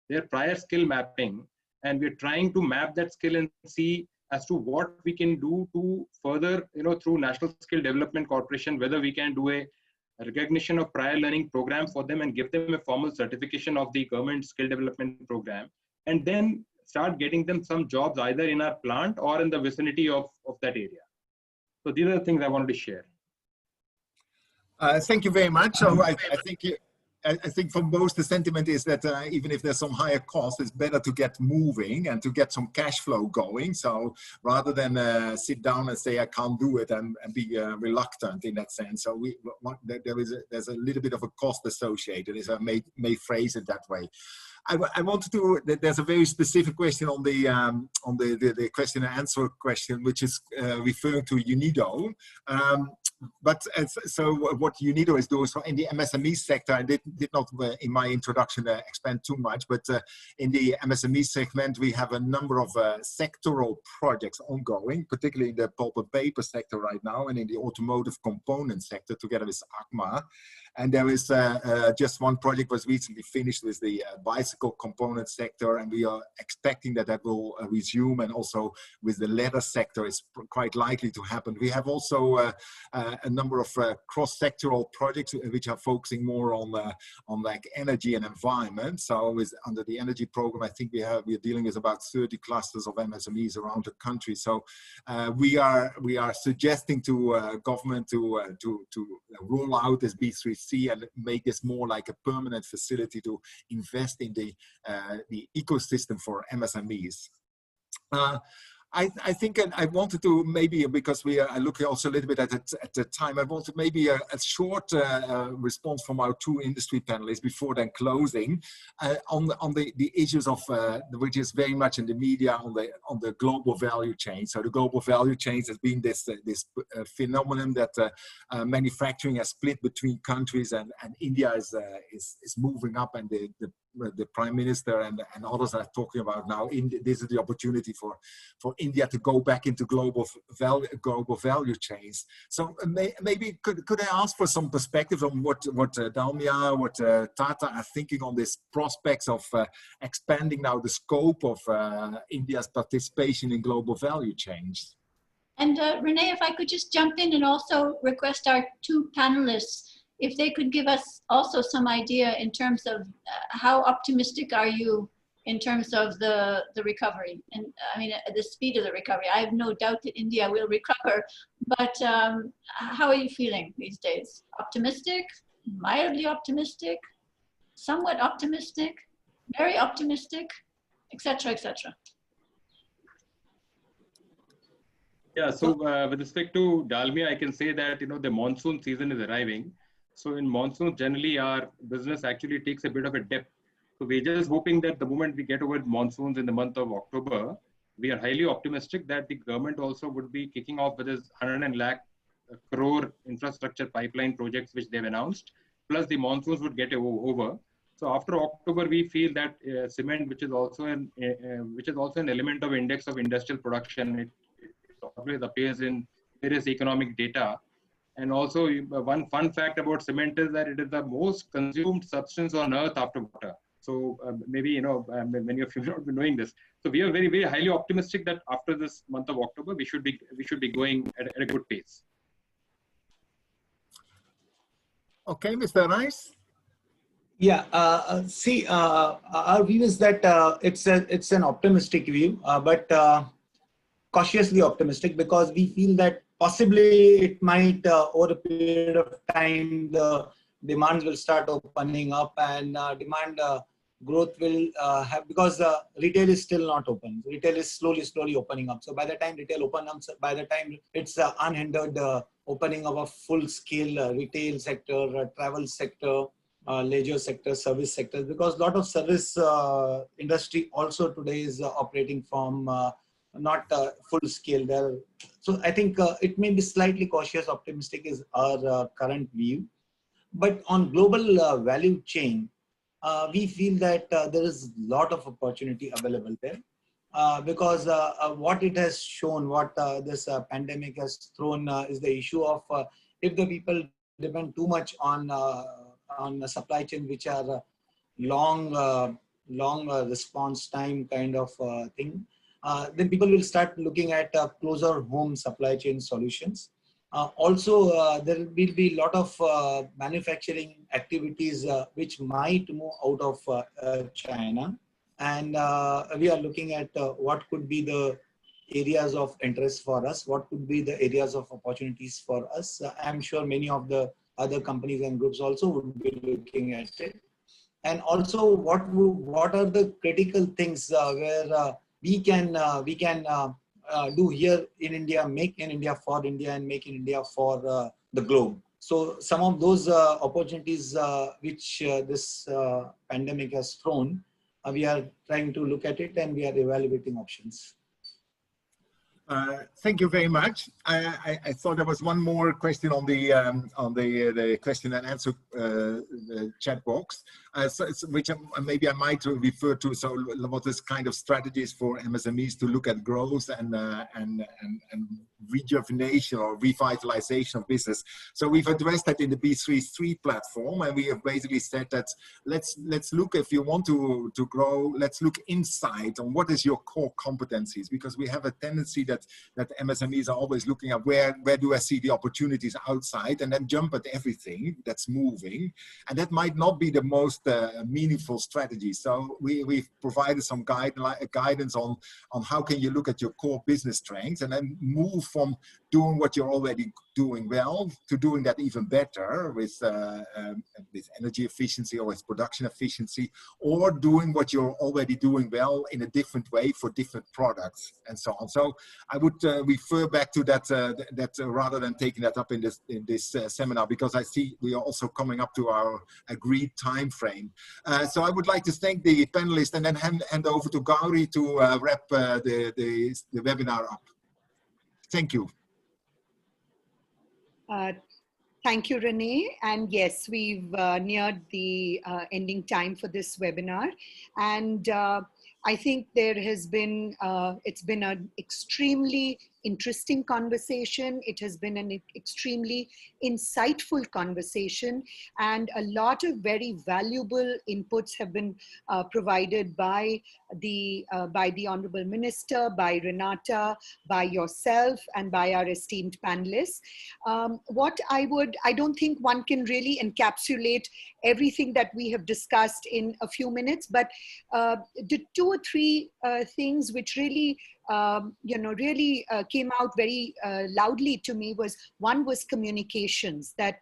their prior skill mapping, and we're trying to map that skill and see as to what we can do to further, through National Skill Development Corporation, whether we can do a recognition of prior learning program for them and give them a formal certification of the government skill development program, and then start getting them some jobs either in our plant or in the vicinity of that area. So these are the things I wanted to share. Thank you very much. So I think for most the sentiment is that even if there's some higher cost, it's better to get moving and to get some cash flow going. So rather than sit down and say I can't do it and be reluctant in that sense. So there's a little bit of a cost associated, as I may phrase it that way. I wanted to. There's a very specific question on the question and answer question, which is referring to UNIDO. So what UNIDO is doing, so in the MSME sector, I did not in my introduction expand too much, but in the MSME segment, we have a number of sectoral projects ongoing, particularly in the pulp and paper sector right now, and in the automotive component sector together with ACMA. And there is just one project was recently finished with the bicycle component sector, and we are expecting that will resume, and also with the leather sector, it's quite likely to happen. We have also a number of cross-sectoral projects which are focusing more on like energy and environment. So under the energy program, I think we are dealing with about 30 clusters of MSMEs around the country. So we are suggesting to government to roll out this B3C and make this more like a permanent facility to invest in the ecosystem for MSMEs. I think I wanted to maybe, because we are looking also a little bit at the time, I wanted maybe a short response from our two industry panelists before then closing on the issues of which is very much in the media on the global value chain. So the global value chain has been this phenomenon that manufacturing has split between countries, and India is moving up, and the Prime Minister and others are talking about now. This is the opportunity for India to go back into global value chains. So maybe could I ask for some perspective on what Dalmia, what Tata are thinking on this prospects of expanding now the scope of India's participation in global value chains? And Renee, if I could just jump in and also request our two panelists, if they could give us also some idea in terms of how optimistic are you in terms of the recovery, and I mean the speed of the recovery. I have no doubt that India will recover, but how are you feeling these days? Optimistic, mildly optimistic, somewhat optimistic, very optimistic, etc., etc. Yeah, so with respect to Dalmia, I can say that the monsoon season is arriving. So in monsoon, generally our business actually takes a bit of a dip. So we're just hoping that the moment we get over monsoons in the month of October, we are highly optimistic that the government also would be kicking off with its 100 lakh crore infrastructure pipeline projects which they've announced, plus the monsoons would get over. So after October, we feel that cement, which is also an element of index of industrial production, it always appears in various economic data. And also, one fun fact about cement is that it is the most consumed substance on earth after water. So maybe, many of you may not be knowing this. So we are very, very highly optimistic that after this month of October, we should be going at a good pace. Okay, Mr. Rice. Yeah, our view is that it's an optimistic view, but cautiously optimistic, because we feel that possibly it might, over a period of time, the demands will start opening up, and demand growth will have, because retail is still not open. Retail is slowly opening up. So by the time retail opens up, by the time it's unhindered opening of a full-scale retail sector, travel sector, leisure sector, service sectors, because a lot of service industry also today is operating from not full scale there. So I think it may be slightly cautious optimistic is our current view. But on global value chain, we feel that there is a lot of opportunity available there, because what it has shown, what this pandemic has thrown is the issue of if the people depend too much on a supply chain which are long response time kind of thing, then people will start looking at closer home supply chain solutions. Also, there will be a lot of manufacturing activities which might move out of China. And we are looking at what could be the areas of interest for us, what could be the areas of opportunities for us. I'm sure many of the other companies and groups also would be looking at it. And also, what are the critical things where we can do here in India, make in India for India, and make in India for the globe. So some of those opportunities which this pandemic has thrown, we are trying to look at it, and we are evaluating options. Thank you very much. I thought there was one more question on the question and answer chat box, which maybe I might refer to. So, what is kind of strategies for MSMEs to look at growth and rejuvenation or revitalization of business? So we've addressed that in the B33 platform, and we have basically said that let's look, if you want to grow, let's look inside on what is your core competencies, because we have a tendency that MSMEs are always looking at where do I see the opportunities outside, and then jump at everything that's moving, and that might not be the most meaningful strategy. So we've provided some guidance on how can you look at your core business strengths and then move from doing what you're already doing well to doing that even better with energy efficiency or with production efficiency, or doing what you're already doing well in a different way for different products and so on. So I would refer back to that, rather than taking that up in this seminar, because I see we are also coming up to our agreed time frame. So I would like to thank the panelists and then hand over to Gauri to wrap the webinar up. Thank you. Thank you, Renee. And yes, we've neared the ending time for this webinar. And I think there has been, it's been an extremely interesting conversation. It has been an extremely insightful conversation, and a lot of very valuable inputs have been provided by the Honorable Minister, by Renata, by yourself, and by our esteemed panelists. I don't think one can really encapsulate everything that we have discussed in a few minutes, but the 2 or 3 things which really came out very loudly to me was, one was communications, that,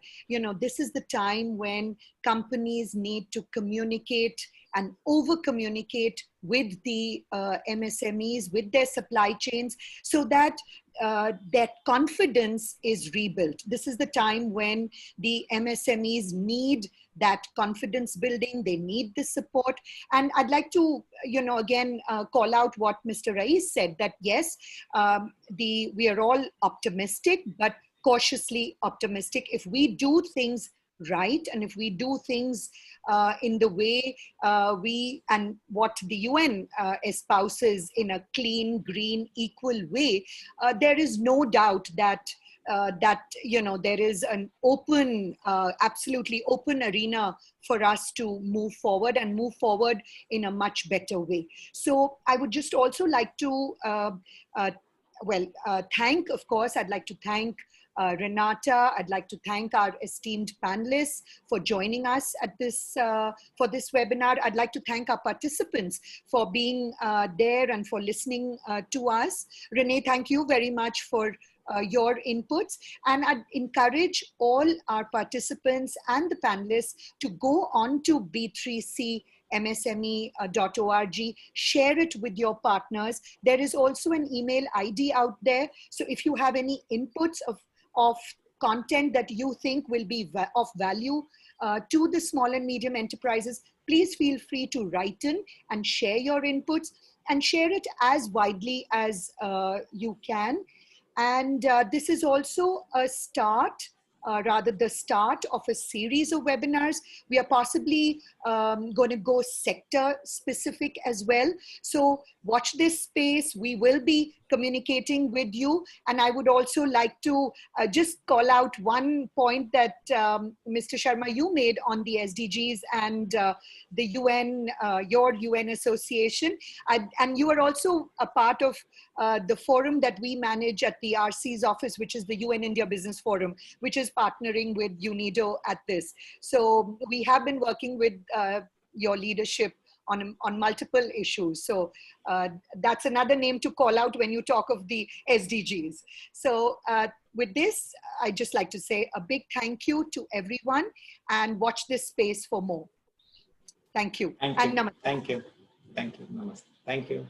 this is the time when companies need to communicate and over communicate with the MSMEs, with their supply chains, so that that confidence is rebuilt. This is the time when the MSMEs need that confidence building, they need the support. And I'd like to, again, call out what Mr. Rais said, that yes, we are all optimistic, but cautiously optimistic. If we do things right, and if we do things in the way and what the UN espouses, in a clean, green, equal way, there is no doubt that there is an open, absolutely open arena for us to move forward, and move forward in a much better way. So I would just also like to thank, of course, I'd like to thank Renata. I'd like to thank our esteemed panelists for joining us at this for this webinar. I'd like to thank our participants for being there and for listening to us. Renee, thank you very much for your inputs, and I'd encourage all our participants and the panelists to go on to b3cmsme.org, share it with your partners. There is also an email ID out there, so if you have any inputs of content that you think will be of value to the small and medium enterprises, please feel free to write in and share your inputs, and share it as widely as you can. And this is also a start, the start of a series of webinars. We are possibly going to go sector specific as well. So watch this space. We will be communicating with you. And I would also like to just call out one point that Mr. Sharma, you made on the SDGs and the UN, your UN association. And you are also a part of the forum that we manage at the RC's office, which is the UN India Business Forum, which is partnering with UNIDO at this. So we have been working with your leadership on multiple issues. So that's another name to call out when you talk of the SDGs. So with this, I just like to say a big thank you to everyone, and watch this space for more. Thank you. Thank you. And namaste. Thank you. Thank you. Namaste. Thank you.